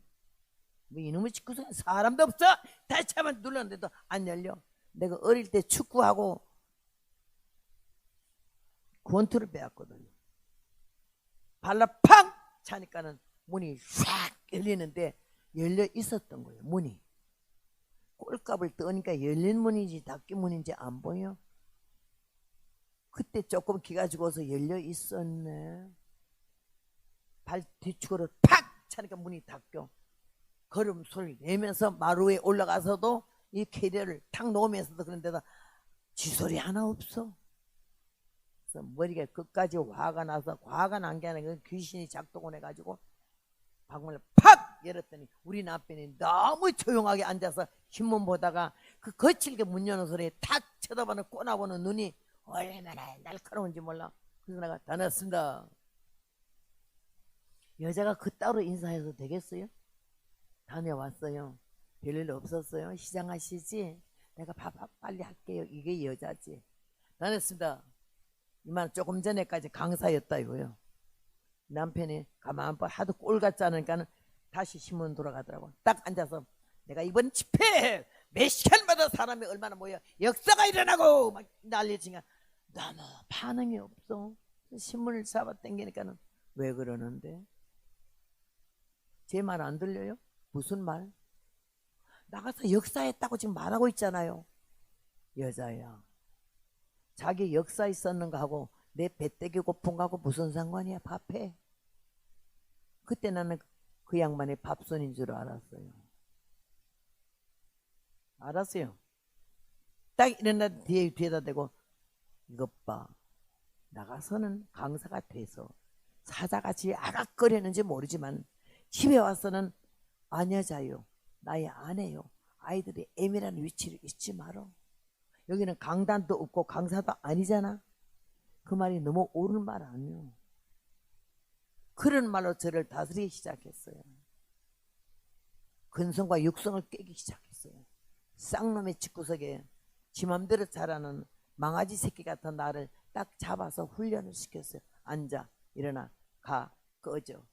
뭐 이놈의 집구석에 사람도 없어. 다시 한번 눌렀는데도 안 열려. 내가 어릴 때 축구하고 권투를 배웠거든요. 발로 팡 차니까는 문이 샥 열리는데 열려 있었던 거예요. 문이 꼴값을 떠니까 열린 문인지 닫힌 문인지 안 보여. 그때 조금 기가 죽어서 열려 있었네. 발 뒤축으로 팍 차니까 문이 닫혀. 걸음 소리 내면서 마루에 올라가서도 이 캐리어를 탁 놓으면서도 그런데다 쥐소리 하나 없어. 그래서 머리가 끝까지 화가 나서, 화가 난 게 아니라 귀신이 작동을 해가지고 방문을 팍 열었더니 우리 남편이 너무 조용하게 앉아서 신문 보다가 그 거칠게 문 여는 소리에 탁 쳐다보는 꼬나보는 눈이 얼마나 날카로운지 몰라. 그래서 내가 다녔습니다. 여자가 그따로 인사해도 되겠어요? 다녀왔어요. 별일 없었어요. 시장하시지? 내가 밥 빨리 할게요. 이게 여자지. 다녔습니다. 이만 조금 전에까지 강사였다 이거요. 남편이 가만 하도 꼴 같지 않으니까 다시 신문 돌아가더라고. 딱 앉아서 내가 이번 집회 몇 시간마다 때마다 사람이 얼마나 모여 역사가 일어나고 막 난리치니까 너무 반응이 없어. 신문을 잡아 당기니까는 왜 그러는데? 제 말 안 들려요? 무슨 말? 나가서 역사했다고 지금 말하고 있잖아요. 여자야. 자기 역사 있었는 거하고 내 배때기 고픈 거하고 무슨 상관이야? 밥해. 그때 나는 그 양반이 밥손인 줄 알았어요. 알았어요. 딱 일어나 뒤에다 대고 이것 봐. 나가서는 강사가 돼서 사자같이 아각거리는지 모르지만 집에 와서는 안 여자요. 나의 아내요. 아이들이 애매한 위치를 잊지 말어. 여기는 강단도 없고 강사도 아니잖아. 그 말이 너무 옳은 말 아니요. 그런 말로 저를 다스리기 시작했어요. 근성과 육성을 깨기 시작했어요. 쌍놈의 집구석에 지 맘대로 자라는 망아지 새끼 같은 나를 딱 잡아서 훈련을 시켰어요. 앉아, 일어나, 가, 꺼져.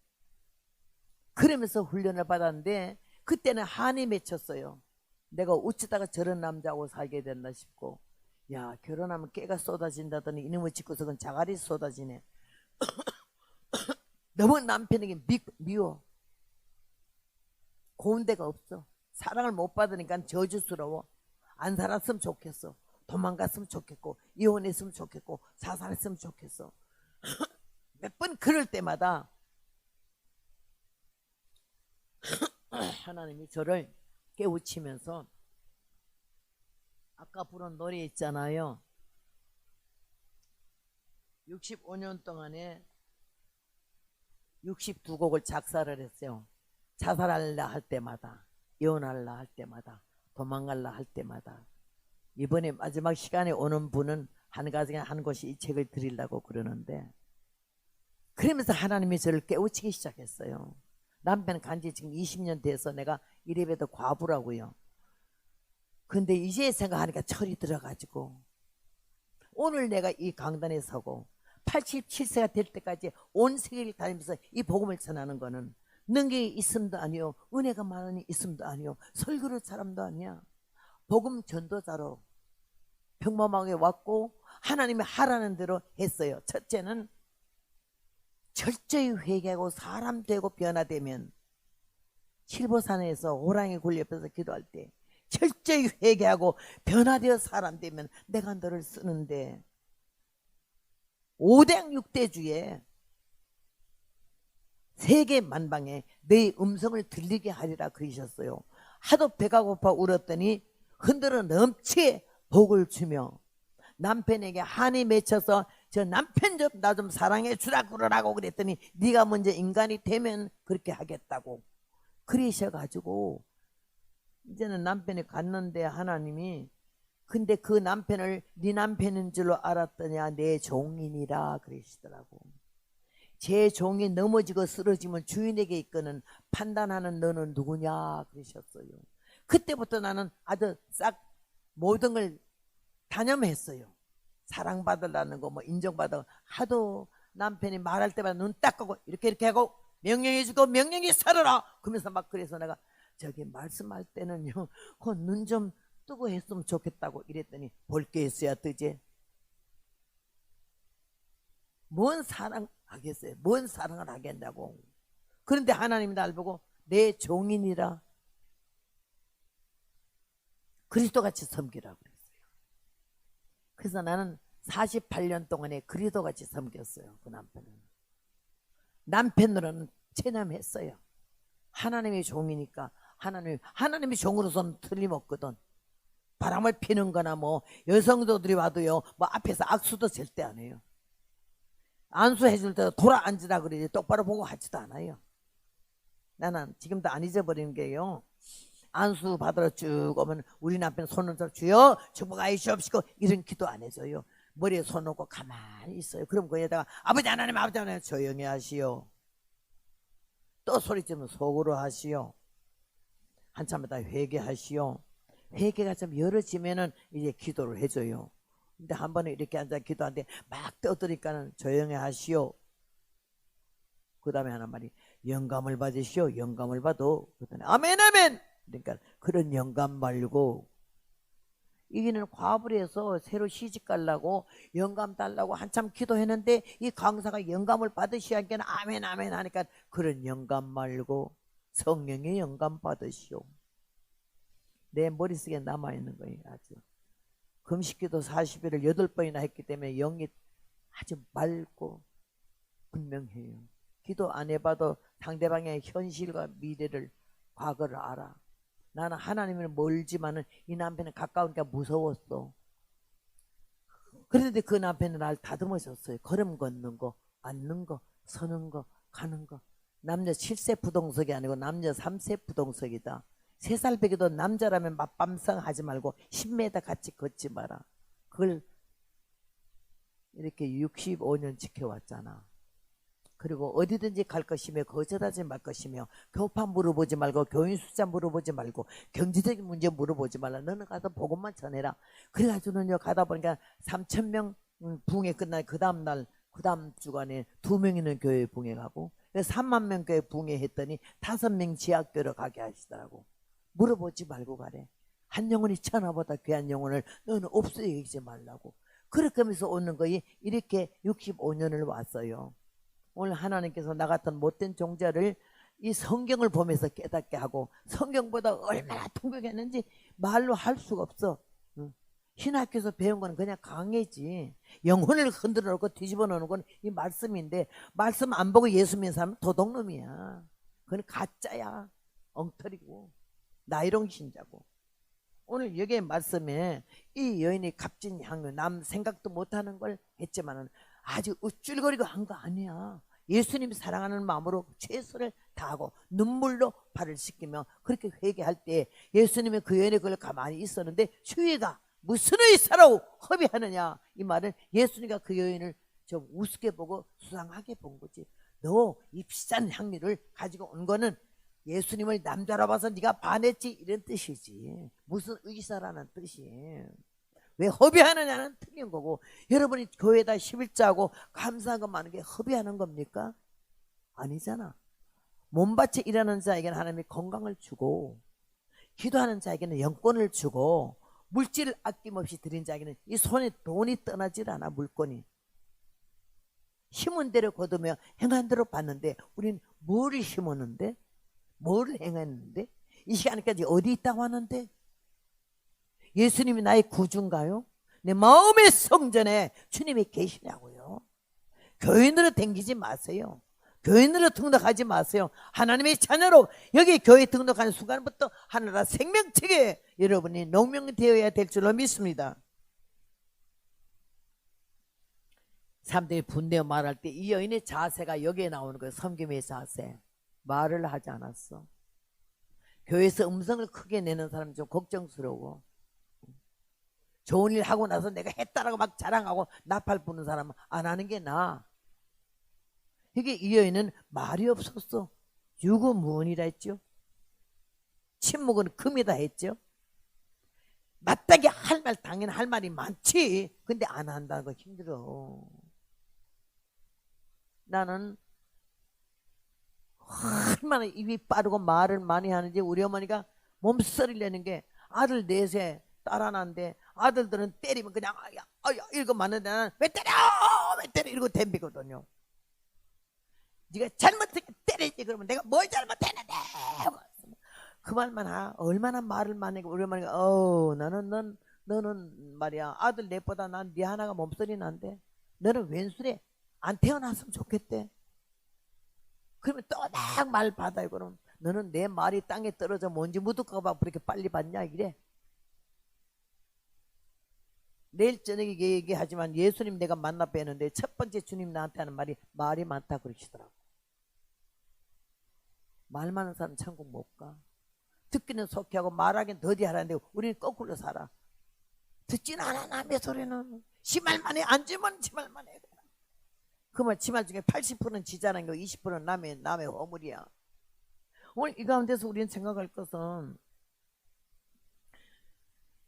그러면서 훈련을 받았는데 그때는 한이 맺혔어요. 내가 어쩌다가 저런 남자하고 살게 됐나 싶고, 야, 결혼하면 깨가 쏟아진다더니 이놈의 집구석은 자갈이 쏟아지네. 너무 남편에게 미워. 고운 데가 없어. 사랑을 못 받으니까 저주스러워. 안 살았으면 좋겠어. 도망갔으면 좋겠고, 이혼했으면 좋겠고, 자살했으면 좋겠어. 몇 번 그럴 때마다 하나님이 저를 깨우치면서 아까 부른 노래 있잖아요. 65년 동안에 62곡을 작사를 했어요. 자살할라 할 때마다, 이혼할라 할 때마다, 도망갈라 할 때마다. 이번에 마지막 시간에 오는 분은 한 가정에 한 곳이 이 책을 드리려고 그러는데, 그러면서 하나님이 저를 깨우치기 시작했어요. 남편 간지 지금 20년 돼서 내가 이래봬도 과부라고요. 근데 이제 생각하니까 철이 들어가지고 오늘 내가 이 강단에 서고 87세가 될 때까지 온 세계를 다니면서 이 복음을 전하는 거는 능력이 있음도 아니요, 은혜가 많으니 있음도 아니요, 설교를 사람도 아니야. 복음 전도자로 평범하게 왔고 하나님이 하라는 대로 했어요. 첫째는 철저히 회개하고 사람 되고 변화되면, 칠보산에서 호랑이 굴 옆에서 기도할 때 철저히 회개하고 변화되어 사람 되면 내가 너를 쓰는데, 5대 6대주에 세계 만방에 내 음성을 들리게 하리라 그러셨어요. 하도 배가 고파 울었더니 흔들어 넘치 복을 주며 남편에게 한이 맺혀서 저 남편 좀 나 좀 사랑해 주라 그러라고 그랬더니 네가 먼저 인간이 되면 그렇게 하겠다고 그러셔가지고 이제는 남편이 갔는데 하나님이, 근데 그 남편을 네 남편인 줄로 알았더냐, 내 종이니라 그러시더라고. 제 종이 넘어지고 쓰러지면 주인에게 있거는 판단하는 너는 누구냐 그러셨어요. 그때부터 나는 아주 싹 모든 걸 단념했어요. 사랑받으려는 거, 뭐 인정받아, 하도 남편이 말할 때마다 눈 딱 감고 이렇게 하고 명령해주고 명령이 살아라 그러면서 막, 그래서 내가 저기 말씀할 때는요 그 눈 좀 뜨고 했으면 좋겠다고 이랬더니 볼 게 있어야 뜨지. 뭔 사랑하겠어요? 뭔 사랑을 하겠냐고. 그런데 하나님이 날 보고 내 종인이라 그리스도같이 섬기라고 그랬어요. 그래서 나는 48년 동안에 그리스도같이 섬겼어요. 그 남편은. 남편으로는 체념했어요. 하나님의 종이니까 하나님의 종으로서는 틀림없거든. 바람을 피는 거나 뭐 여성도들이 와도요 뭐 앞에서 악수도 절대 안 해요. 안수해 줄 때도 돌아 앉으라 그러지 똑바로 보고 하지도 않아요. 나는 지금도 안 잊어버리는 게요, 안수 받으러 쭉 오면 우리 남편 손을 들어 주여 축복하시옵시고 이런 기도 안 해줘요. 머리에 손 놓고 가만히 있어요. 그럼 거기에다가 아버지 하나님 아버지 하나님 조용히 하시오. 또 소리 지르면 속으로 하시오. 한참 있다 회개하시오. 회개가 좀 열어지면은 이제 기도를 해줘요. 근데 한 번에 이렇게 앉아 기도하는데 막 떠드니까는 조용히 하시오. 그 다음에 하는 말이 영감을 받으시오. 영감을 받어. 그랬더니 아멘 아멘. 그러니까 그런 영감 말고 이기는 과업을 해서 새로 시집 가려고 영감 달라고 한참 기도했는데 이 강사가 영감을 받으셔야 하니까 아멘 아멘 하니까 그런 영감 말고 성령의 영감 받으시오. 내 머릿속에 남아있는 거예요. 아주 금식기도 40일을 8번이나 했기 때문에 영이 아주 맑고 분명해요. 기도 안 해봐도 상대방의 현실과 미래를 과거를 알아. 나는 하나님을 멀지만은 이 남편은 가까우니까 무서웠어. 그런데 그 남편은 날 다듬어줬어요. 걸음 걷는 거, 앉는 거, 서는 거, 가는 거. 남녀 7세 부동석이 아니고 남녀 3세 부동석이다. 3살 배기도 남자라면 맞밤상 하지 말고 10m 같이 걷지 마라. 그걸 이렇게 65년 지켜왔잖아. 그리고 어디든지 갈 것이며 거절하지 말 것이며 교파 물어보지 말고 교인 숫자 물어보지 말고 경제적인 문제 물어보지 말라. 너는 가서 복음만 전해라. 그래가지고는요 가다 보니까 3,000명 붕에 끝나 그 다음 날 그 다음 주간에 2명이는 교회 붕에 가고 3만 명 교회 붕에 했더니 5명 지하교로 가게 하시더라고. 물어보지 말고 가래. 한 영혼이 천하보다 귀한 영혼을 너는 없어 얘기하지 말라고. 그렇게 하면서 오는 거이 이렇게 65년을 왔어요. 오늘 하나님께서 나 같은 못된 종자를 이 성경을 보면서 깨닫게 하고 성경보다 얼마나 통곡했는지 말로 할 수가 없어. 신학교에서 배운 건 그냥 강해지. 영혼을 흔들어 놓고 뒤집어 놓는 건 이 말씀인데 말씀 안 보고 예수 믿는 사람은 도둑놈이야. 그건 가짜야. 엉터리고 나이롱 신자고. 오늘 여기에 말씀에 이 여인이 값진 향유 남 생각도 못하는 걸 했지만은 아주 우쭐거리고 한 거 아니야. 예수님 사랑하는 마음으로 최선을 다하고 눈물로 발을 씻기며 그렇게 회개할 때 예수님의 그 여인의 그걸 가만히 있었는데 주위가 무슨 의사로 허비하느냐 이 말은 예수님과 그 여인을 좀 우습게 보고 수상하게 본 거지. 너 이 비싼 향유를 가지고 온 거는 예수님을 남자로 봐서 네가 반했지 이런 뜻이지. 무슨 의사라는 뜻이. 왜 허비하느냐는 틀린 거고. 여러분이 교회에다 11자하고 감사한 것 많은 게 허비하는 겁니까? 아니잖아. 몸밭에 일하는 자에게는 하나님이 건강을 주고 기도하는 자에게는 영권을 주고 물질을 아낌없이 드린 자에게는 이 손에 돈이 떠나질 않아. 물건이 심은 대로 거두며 행한 대로 받는데 우린 뭘 심었는데 뭘 행했는데 이 시간까지 어디 있다고 하는데 예수님이 나의 구주인가요? 내 마음의 성전에 주님이 계시냐고요. 교인으로 댕기지 마세요. 교인으로 등록하지 마세요. 하나님의 자녀로 여기 교회 등록하는 순간부터 하나라 생명책에 여러분이 농명되어야 될 줄로 믿습니다. 사람들이 분내어 말할 때 이 여인의 자세가 여기에 나오는 거예요. 섬김의 자세. 말을 하지 않았어. 교회에서 음성을 크게 내는 사람은 좀 걱정스러워. 좋은 일 하고 나서 내가 했다라고 막 자랑하고 나팔 부는 사람은 안 하는 게 나아. 이게 이 여인은 말이 없었어. 유구무원이라 했죠. 침묵은 금이다 했죠. 마땅히 할 말 당연히 할 말이 많지. 근데 안 한다는 거 힘들어. 나는 얼마나 입이 빠르고 말을 많이 하는지 우리 어머니가 몸서리를 내는 게 아들 4세 딸 하나인데 아들들은 때리면 그냥 이러고 맞는데 나는 왜 때려 이러고 덤비거든요. 네가 잘못했게 때리지 그러면 내가 뭘 잘못했는데 그 말만 얼마나 말을 많이 우리 어머니가 너는 말이야 아들 넷보다 난 네 하나가 몸소리 난데 너는 왼수래 안 태어났으면 좋겠대. 그러면 또 막 말 받아요. 그럼 너는 내 말이 땅에 떨어져 먼지 묻을까봐 그렇게 빨리 받냐 이래. 내일 저녁에 얘기하지만 예수님 내가 만나 뵈는데 첫 번째 주님 나한테 하는 말이 많다 그러시더라고. 말 많은 사람 천국 못 가. 듣기는 속히 하고 말하기는 더디 하라는데 우리는 거꾸로 살아. 듣지는 않아 남의 소리는. 지 말만 해. 앉으면 지 말만 해. 그 말 지 말 중에 80%는 지자는 거 20%는 남의 허물이야. 오늘 이 가운데서 우리는 생각할 것은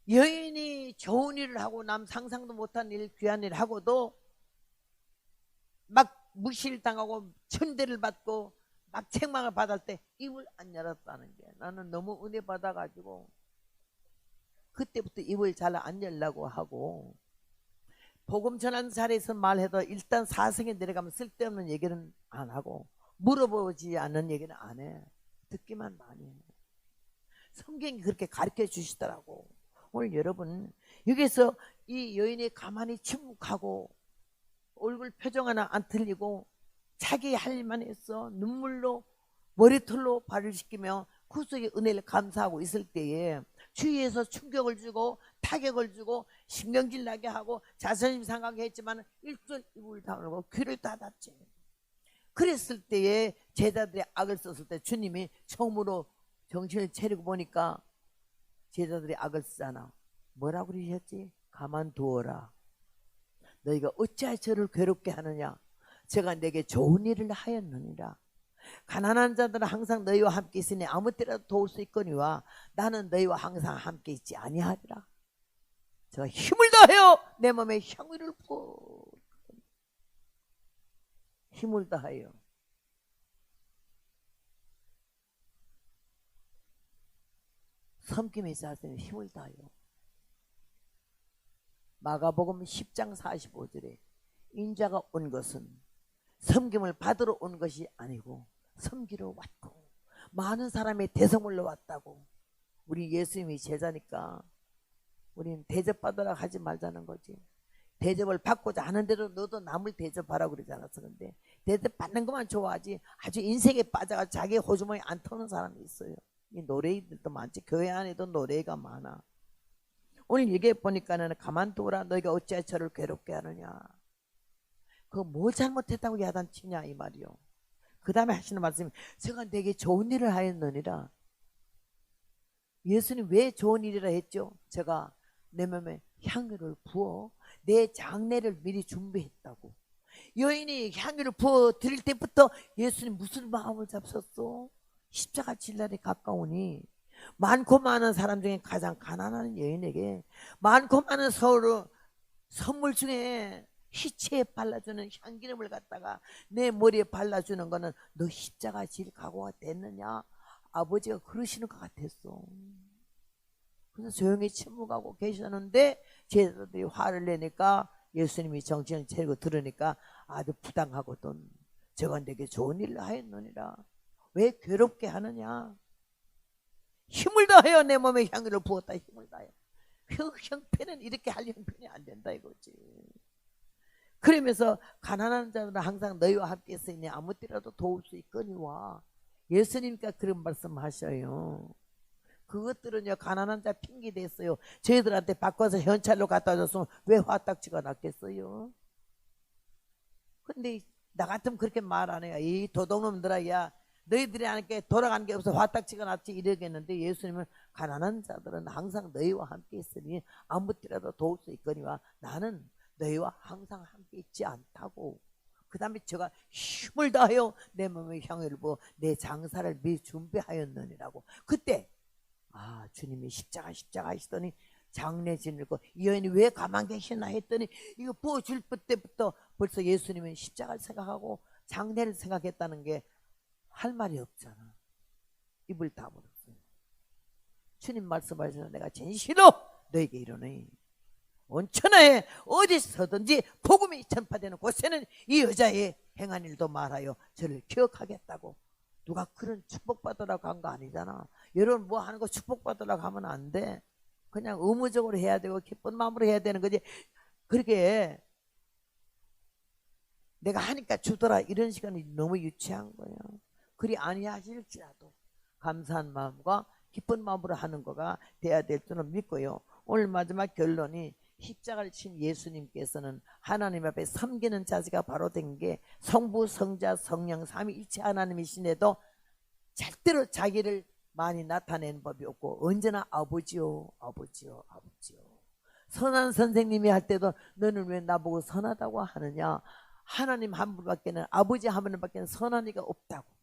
여인이 좋은 일을 하고 남 상상도 못한 일 귀한 일을 하고도 막 무시를 당하고 천대를 받고 막 책망을 받을 때 입을 안 열었다는 게 나는 너무 은혜 받아가지고 그때부터 입을 잘 안 열라고 하고, 복음 전하는 자리에서 말해도 일단 사성에 내려가면 쓸데없는 얘기는 안 하고, 물어보지 않는 얘기는 안 해. 듣기만 많이 해. 성경이 그렇게 가르쳐 주시더라고. 오늘 여러분 여기서 이 여인이 가만히 침묵하고 얼굴 표정 하나 안 틀리고 자기 할 일만 했어. 눈물로 머리털로 발을 씻기며 구속의 은혜를 감사하고 있을 때에 주위에서 충격을 주고 타격을 주고 신경질 나게 하고 자존심 상하게 했지만 일절 입을 다물고 귀를 닫았지. 그랬을 때에 제자들의 악을 썼을 때 주님이 처음으로 정신을 차리고 보니까 제자들이 악을 쓰잖아. 뭐라고 그러셨지? 가만두어라. 너희가 어찌하여 저를 괴롭게 하느냐? 제가 내게 좋은 일을 하였느니라. 가난한 자들은 항상 너희와 함께 있으니 아무 때라도 도울 수 있거니와 나는 너희와 항상 함께 있지 아니하리라. 제가 힘을 다하여 내 몸에 향유를 부어. 힘을 다하여. 섬김에 있어야 힘을 다하여. 마가복음 10장 45절에 인자가 온 것은 섬김을 받으러 온 것이 아니고 섬기러 왔고 많은 사람의 대성물로 왔다고. 우리 예수님이 제자니까 우리는 대접받으라 하지 말자는 거지. 대접을 받고자 하는데도 너도 남을 대접하라고 그러지 않았어. 근데 대접받는 것만 좋아하지 아주 인생에 빠져가 자기 호주머니 안 터는 사람이 있어요. 이 노래이들도 많지. 교회 안에도 노래가 많아. 오늘 얘기해 보니까는 가만두어라. 너희가 어찌하여 저를 괴롭게 하느냐. 그거 뭐 잘못했다고 야단치냐 이 말이요. 그 다음에 하시는 말씀이 제가 내게 좋은 일을 하였느니라. 예수님 왜 좋은 일이라 했죠? 제가 내 몸에 향유를 부어 내 장례를 미리 준비했다고. 여인이 향유를 부어 드릴 때부터 예수님 무슨 마음을 잡섰어? 십자가 질 날이 가까우니 많고 많은 사람 중에 가장 가난한 여인에게 많고 많은 선물 중에 희체에 발라주는 향기름을 갖다가 내 머리에 발라주는 거는 너 십자가 질 각오가 됐느냐? 아버지가 그러시는 것 같았어. 그래서 조용히 침묵하고 계셨는데 제자들이 화를 내니까 예수님이 정신을 차리고 들으니까 아주 부당하거든. 저가 내게 좋은 일을 하였느니라. 왜 괴롭게 하느냐? 힘을 다하여 내 몸에 향유를 부었다. 힘을 다하여. 그 형편은 이렇게 할 형편이 안 된다 이거지. 그러면서 가난한 자들은 항상 너희와 함께 있으니 아무 때라도 도울 수 있거니와. 예수님과 그런 말씀 하셔요. 그것들은요 가난한 자 핑계 댔어요. 저희들한테 바꿔서 현찰로 갖다 줬으면 왜 화딱지가 났겠어요? 근데 나 같으면 그렇게 말 안 해요. 이 도둑놈들아, 야 너희들이 하니까 돌아가는 게 없어 화딱지가 났지 이러겠는데 예수님은 가난한 자들은 항상 너희와 함께 있으니 아무 때라도 도울 수 있거니와 나는 너희와 항상 함께 있지 않다고. 그 다음에 제가 힘을 다하여 내 몸에 향유를 부어 내 장사를 미리 준비하였느니라고. 그때 주님이 십자가 하시더니 장례 지내고 이 여인이 왜 가만 계시나 했더니 이거 부어줄 때부터 벌써 예수님은 십자가를 생각하고 장례를 생각했다는 게 할 말이 없잖아. 입을 다물었어요. 주님 말씀하시는 내가 진실로 너에게 이르노니 온 천하에 어디서든지 복음이 전파되는 곳에는 이 여자의 행한 일도 말하여 저를 기억하겠다고. 누가 그런 축복받으라고 한 거 아니잖아. 여러분 뭐 하는 거 축복받으라고 하면 안 돼. 그냥 의무적으로 해야 되고 기쁜 마음으로 해야 되는 거지. 그렇게 내가 하니까 주더라 이런 시간이 너무 유치한 거예요. 그리 아니하실지라도 감사한 마음과 기쁜 마음으로 하는 거가 돼야 될 줄은 믿고요. 오늘 마지막 결론이 십자가를 친 예수님께서는 하나님 앞에 섬기는 자세가 바로 된 게 성부, 성자, 성령 삼위일체 하나님이신데도 절대로 자기를 많이 나타내는 법이 없고 언제나 아버지요 아버지요 아버지요. 선한 선생님이 할 때도 너는 왜 나보고 선하다고 하느냐. 하나님 한 분밖에는 아버지 한 분밖에는 선한 이가 없다고.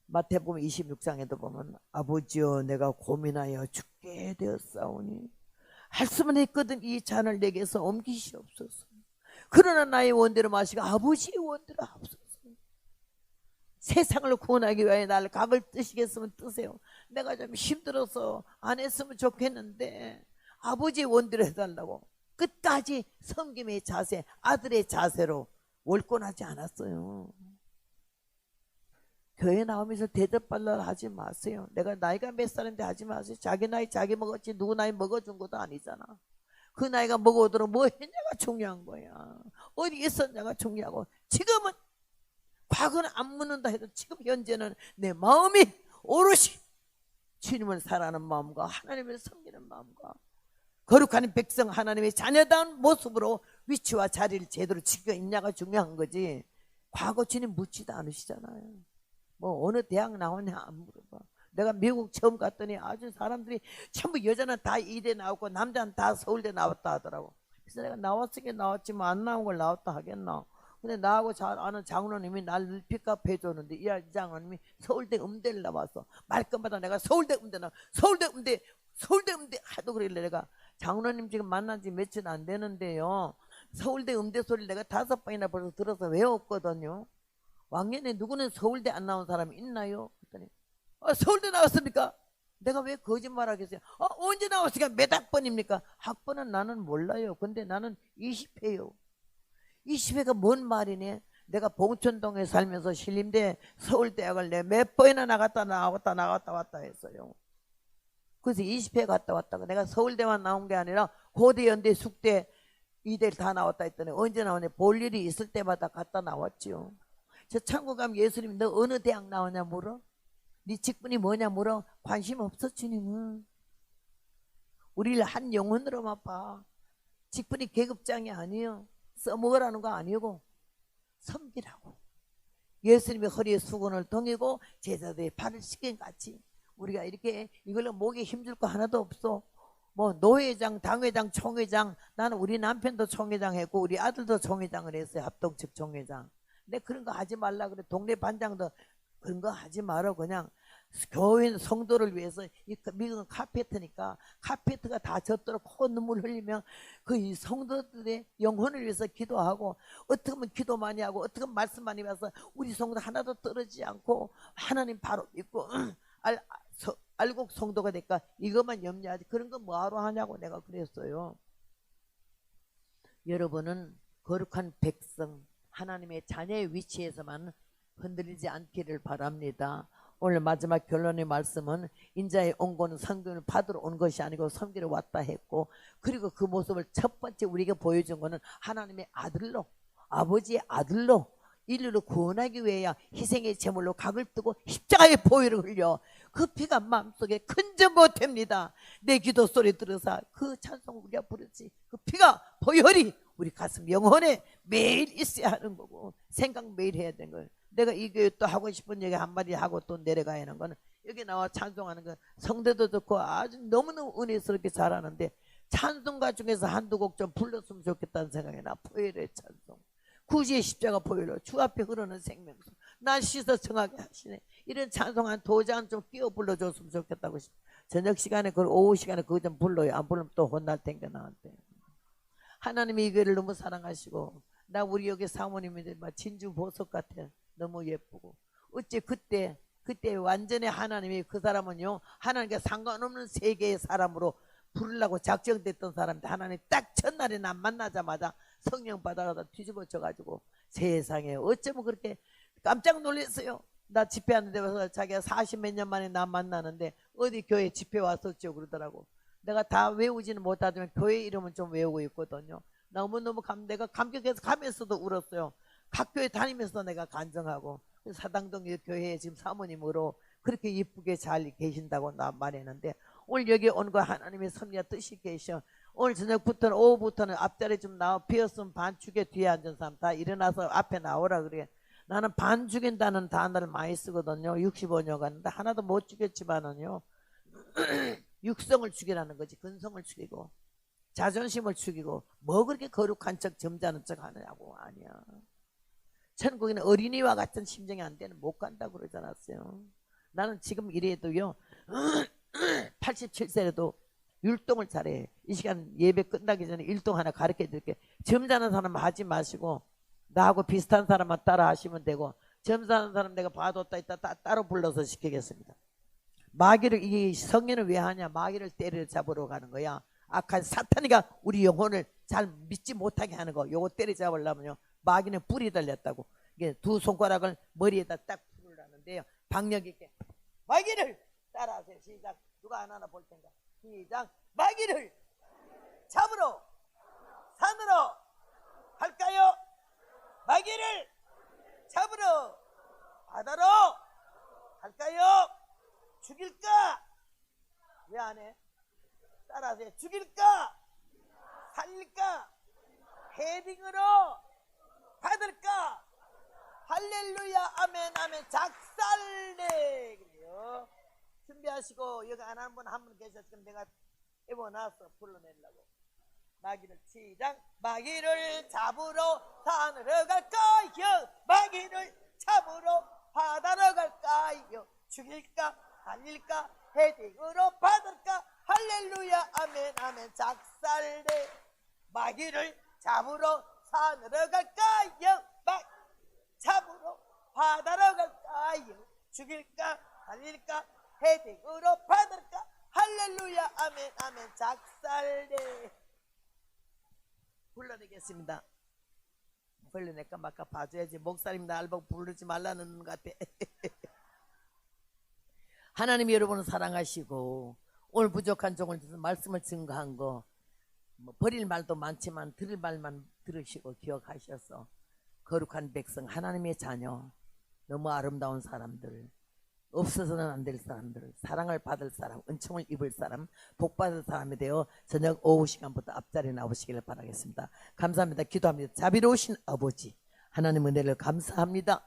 마태복음 26장에도 보면 아버지여 내가 고민하여 죽게 되었사오니 할 수만 했거든 이 잔을 내게서 옮기시옵소서. 그러나 나의 원대로 마시고 아버지의 원대로 하옵소서. 세상을 구원하기 위하여 나를 각을 뜨시겠으면 뜨세요. 내가 좀 힘들어서 안 했으면 좋겠는데 아버지의 원대로 해달라고 끝까지 섬김의 자세, 아들의 자세로 월권하지 않았어요. 교회 나오면서 대접발랄 하지 마세요. 내가 나이가 몇 살인데 하지 마세요. 자기 나이 자기 먹었지 누구 나이 먹어준 것도 아니잖아. 그 나이가 먹어도록 뭐 했냐가 중요한 거야. 어디 있었냐가 중요하고, 지금은 과거는 안 묻는다 해도 지금 현재는 내 마음이 오롯이 주님을 사랑하는 마음과 하나님을 섬기는 마음과 거룩한 백성 하나님의 자녀다운 모습으로 위치와 자리를 제대로 지키고 있냐가 중요한 거지. 과거 주님 묻지도 않으시잖아요. 뭐 어느 대학 나오냐 안 물어봐. 내가 미국 처음 갔더니 아주 사람들이 전부 여자는 다 이대 나왔고 남자는 다 서울대 나왔다 하더라고. 그래서 내가 나왔으니까 나왔지만 안 나온 걸 나왔다 하겠나. 근데 나하고 잘 아는 장로님이 날 픽업 해줬는데 이 장로님이 서울대 음대를 나왔어. 말끝마다 내가 서울대 음대 하도 그러길래 내가 장로님 지금 만난 지 며칠 안 되는데요. 서울대 음대 소리를 내가 5번이나 벌써 들어서 외웠거든요. 왕년에 누구는 서울대 안 나온 사람이 있나요? 그랬더니 서울대 나왔습니까? 내가 왜 거짓말하겠어요? 언제 나왔으니까 몇 학번입니까? 학번은 나는 몰라요. 근데 나는 20회요. 20회가 뭔 말이네? 내가 봉천동에 살면서 신림대 서울대학을 내 몇 번이나 나갔다 왔다 했어요. 그래서 20회 갔다 왔다가 내가 서울대만 나온 게 아니라 고대, 연대, 숙대, 이대를 다 나왔다 했더니 언제 나오냐? 볼 일이 있을 때마다 갔다 나왔지요. 저 천국 가면 예수님 너 어느 대학 나오냐 물어? 네 직분이 뭐냐 물어? 관심 없어 주님은. 우리를 한 영혼으로만 봐. 직분이 계급장이 아니에요. 써먹으라는 거 아니고 섬기라고. 예수님의 허리에 수건을 동이고 제자들의 발을 씻긴 같이 우리가 이렇게 이걸로 목에 힘줄 거 하나도 없어. 뭐 노회장, 당회장, 총회장, 나는 우리 남편도 총회장 했고 우리 아들도 총회장을 했어요. 합동측 총회장. 근데 그런 거 하지 말라 그래. 동네 반장도 그런 거 하지 말아. 그냥 교회 성도를 위해서 미국은 카페트니까 카페트가 다 젖도록 코 눈물 흘리면 그 성도들의 영혼을 위해서 기도하고 어떻게 하면 기도 많이 하고 어떻게 하면 말씀 많이 봐서 우리 성도 하나도 떨어지지 않고 하나님 바로 믿고 알곡 성도가 될까 이것만 염려하지 그런 거 뭐하러 하냐고 내가 그랬어요. 여러분은 거룩한 백성 하나님의 자녀의 위치에서만 흔들리지 않기를 바랍니다. 오늘 마지막 결론의 말씀은 인자의 온고는 성경을 받으러 온 것이 아니고 섬기러 왔다 했고 그리고 그 모습을 첫 번째 우리에게 보여준 것은 하나님의 아들로 아버지의 아들로 인류를 구원하기 위해 희생의 제물로 각을 뜨고 십자가의 보혈을 흘려 그 피가 마음속에 큰점 못합니다. 내 기도 소리 들으사 그 찬송 우리가 부르지 그 피가 보혈이 우리 가슴 영혼에 매일 있어야 하는 거고 생각 매일 해야 되는 거예요. 내가 이 교회 또 하고 싶은 얘기 한마디 하고 또 내려가야 하는 거는 여기 나와 찬송하는 거 성대도 좋고 아주 너무너무 은혜스럽게 잘하는데 찬송가 중에서 한두 곡 좀 불렀으면 좋겠다는 생각이 나. 보혈의 찬송 구주의 십자가 보혈로 주 앞에 흐르는 생명수 날 씻어 정하게 하시네. 이런 찬송 한 2장 좀 끼워 불러줬으면 좋겠다고 싶어. 저녁 시간에 그 오후 시간에 그거 좀 불러요. 안 부르면 또 혼날 텐데 나한테. 하나님이 이 교회를 너무 사랑하시고 나 우리 여기 사모님인데 막 진주 보석 같아. 너무 예쁘고 어째 그때 완전히 하나님이 그 사람은요 하나님과 상관없는 세계의 사람으로 부르려고 작정됐던 사람인데 하나님 딱 첫날에 나 만나자마자 성령 받아가다 뒤집어져가지고 세상에 어쩌면 그렇게 깜짝 놀랐어요. 나 집회하는데 와서 자기가 40몇 년 만에 나 만나는데 어디 교회 집회 왔었죠 그러더라고. 내가 다 외우지는 못하지만 교회 이름은 좀 외우고 있거든요. 너무너무 내가 감격해서 가면서도 울었어요. 각 교회 다니면서 내가 간증하고 사당동 교회에 지금 사모님으로 그렇게 이쁘게 잘 계신다고 나 말했는데 오늘 여기 온 거 하나님의 섭리와 뜻이 계셔. 오늘 저녁부터는 오후부터는 앞자리 좀 나와 비었으면 반죽에 뒤에 앉은 사람 다 일어나서 앞에 나오라 그래. 나는 반 죽인다는 단어를 많이 쓰거든요. 65년 갔는데 하나도 못 죽였지만은요 육성을 죽이라는 거지. 근성을 죽이고 자존심을 죽이고 뭐 그렇게 거룩한 척 점잖은 척 하느냐고. 아니야. 천국에는 어린이와 같은 심정이 안 되는 못 간다고 그러지 않았어요. 나는 지금 이래도요 87세라도 율동을 잘해. 이 시간 예배 끝나기 전에 율동 하나 가르쳐 드릴게요. 점잖은 사람 하지 마시고 나하고 비슷한 사람만 따라 하시면 되고 점사하는 사람 내가 봐뒀다 있다 따로 불러서 시키겠습니다. 마귀를, 이 성령을 왜 하냐? 마귀를 때려 잡으러 가는 거야. 악한 사탄이가 우리 영혼을 잘 믿지 못하게 하는 거. 요거 때려 잡으려면요, 마귀는 뿔이 달렸다고. 이게 두 손가락을 머리에다 딱 풀으라는데요, 박력 있게 마귀를 따라하세요. 시작. 누가 안 하나 볼 텐가. 시작. 마귀를 잡으러 산으로 갈까요? 마귀를 잡으러 바다로 갈까요? 죽일까? 왜 안 해? 따라하세요. 죽일까? 살릴까? 헤딩으로 받을까? 할렐루야. 아멘 아멘. 작살내. 그래요. 준비하시고, 여기 안 하는 분 한 분 계셨으면 내가 입어놨어. 불러내려고. 마귀를 시작. 마귀를 잡으러 산으로 갈까요? 마귀를 잡으러 바다로 갈까요? 죽일까? 살릴까? 헤딩으로 받을까? 할렐루야. 아멘 아멘. 작살내. 마귀를 잡으러 산으로 갈까요? 잡으러 바다로 갈까요? 죽일까? 살릴까? 헤딩으로 받을까? 할렐루야. 아멘 아멘. 작살내. 불러내겠습니다. 불러낼까 말까 봐줘야지. 목사님 날 보고 부르지 말라는 것 같아. 하나님 여러분을 사랑하시고 오늘 부족한 종을 통해서 말씀을 증거한 거, 버릴 말도 많지만 들을 말만 들으시고 기억하셔서 거룩한 백성, 하나님의 자녀, 너무 아름다운 사람들, 없어서는 안 될 사람들, 사랑을 받을 사람, 은총을 입을 사람, 복받을 사람이 되어 저녁 오후 시간부터 앞자리에 나오시기를 바라겠습니다. 감사합니다. 기도합니다. 자비로우신 아버지, 하나님 은혜를 감사합니다.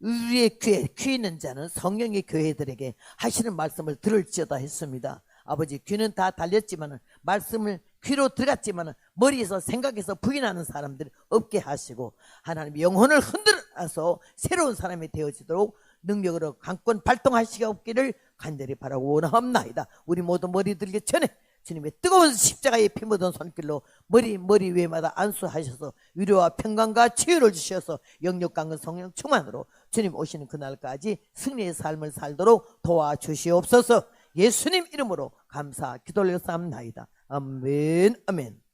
우리의 귀 있는 자는 성령의 교회들에게 하시는 말씀을 들을지어다 했습니다. 아버지, 귀는 다 달렸지만 말씀을 귀로 들어갔지만 머리에서 생각해서 부인하는 사람들 없게 하시고, 하나님 영혼을 흔들어서 새로운 사람이 되어지도록 능력으로 강권 발동하시기 없기를 간절히 바라고 원하옵나이다. 우리 모두 머리 들기 전에 주님의 뜨거운 십자가에 피 묻은 손길로 머리 위에마다 안수하셔서 위로와 평강과 치유를 주셔서 영력 강한 성령 충만으로 주님 오시는 그날까지 승리의 삶을 살도록 도와주시옵소서. 예수님 이름으로 감사 기도 올려싸움나이다. 아멘 아멘.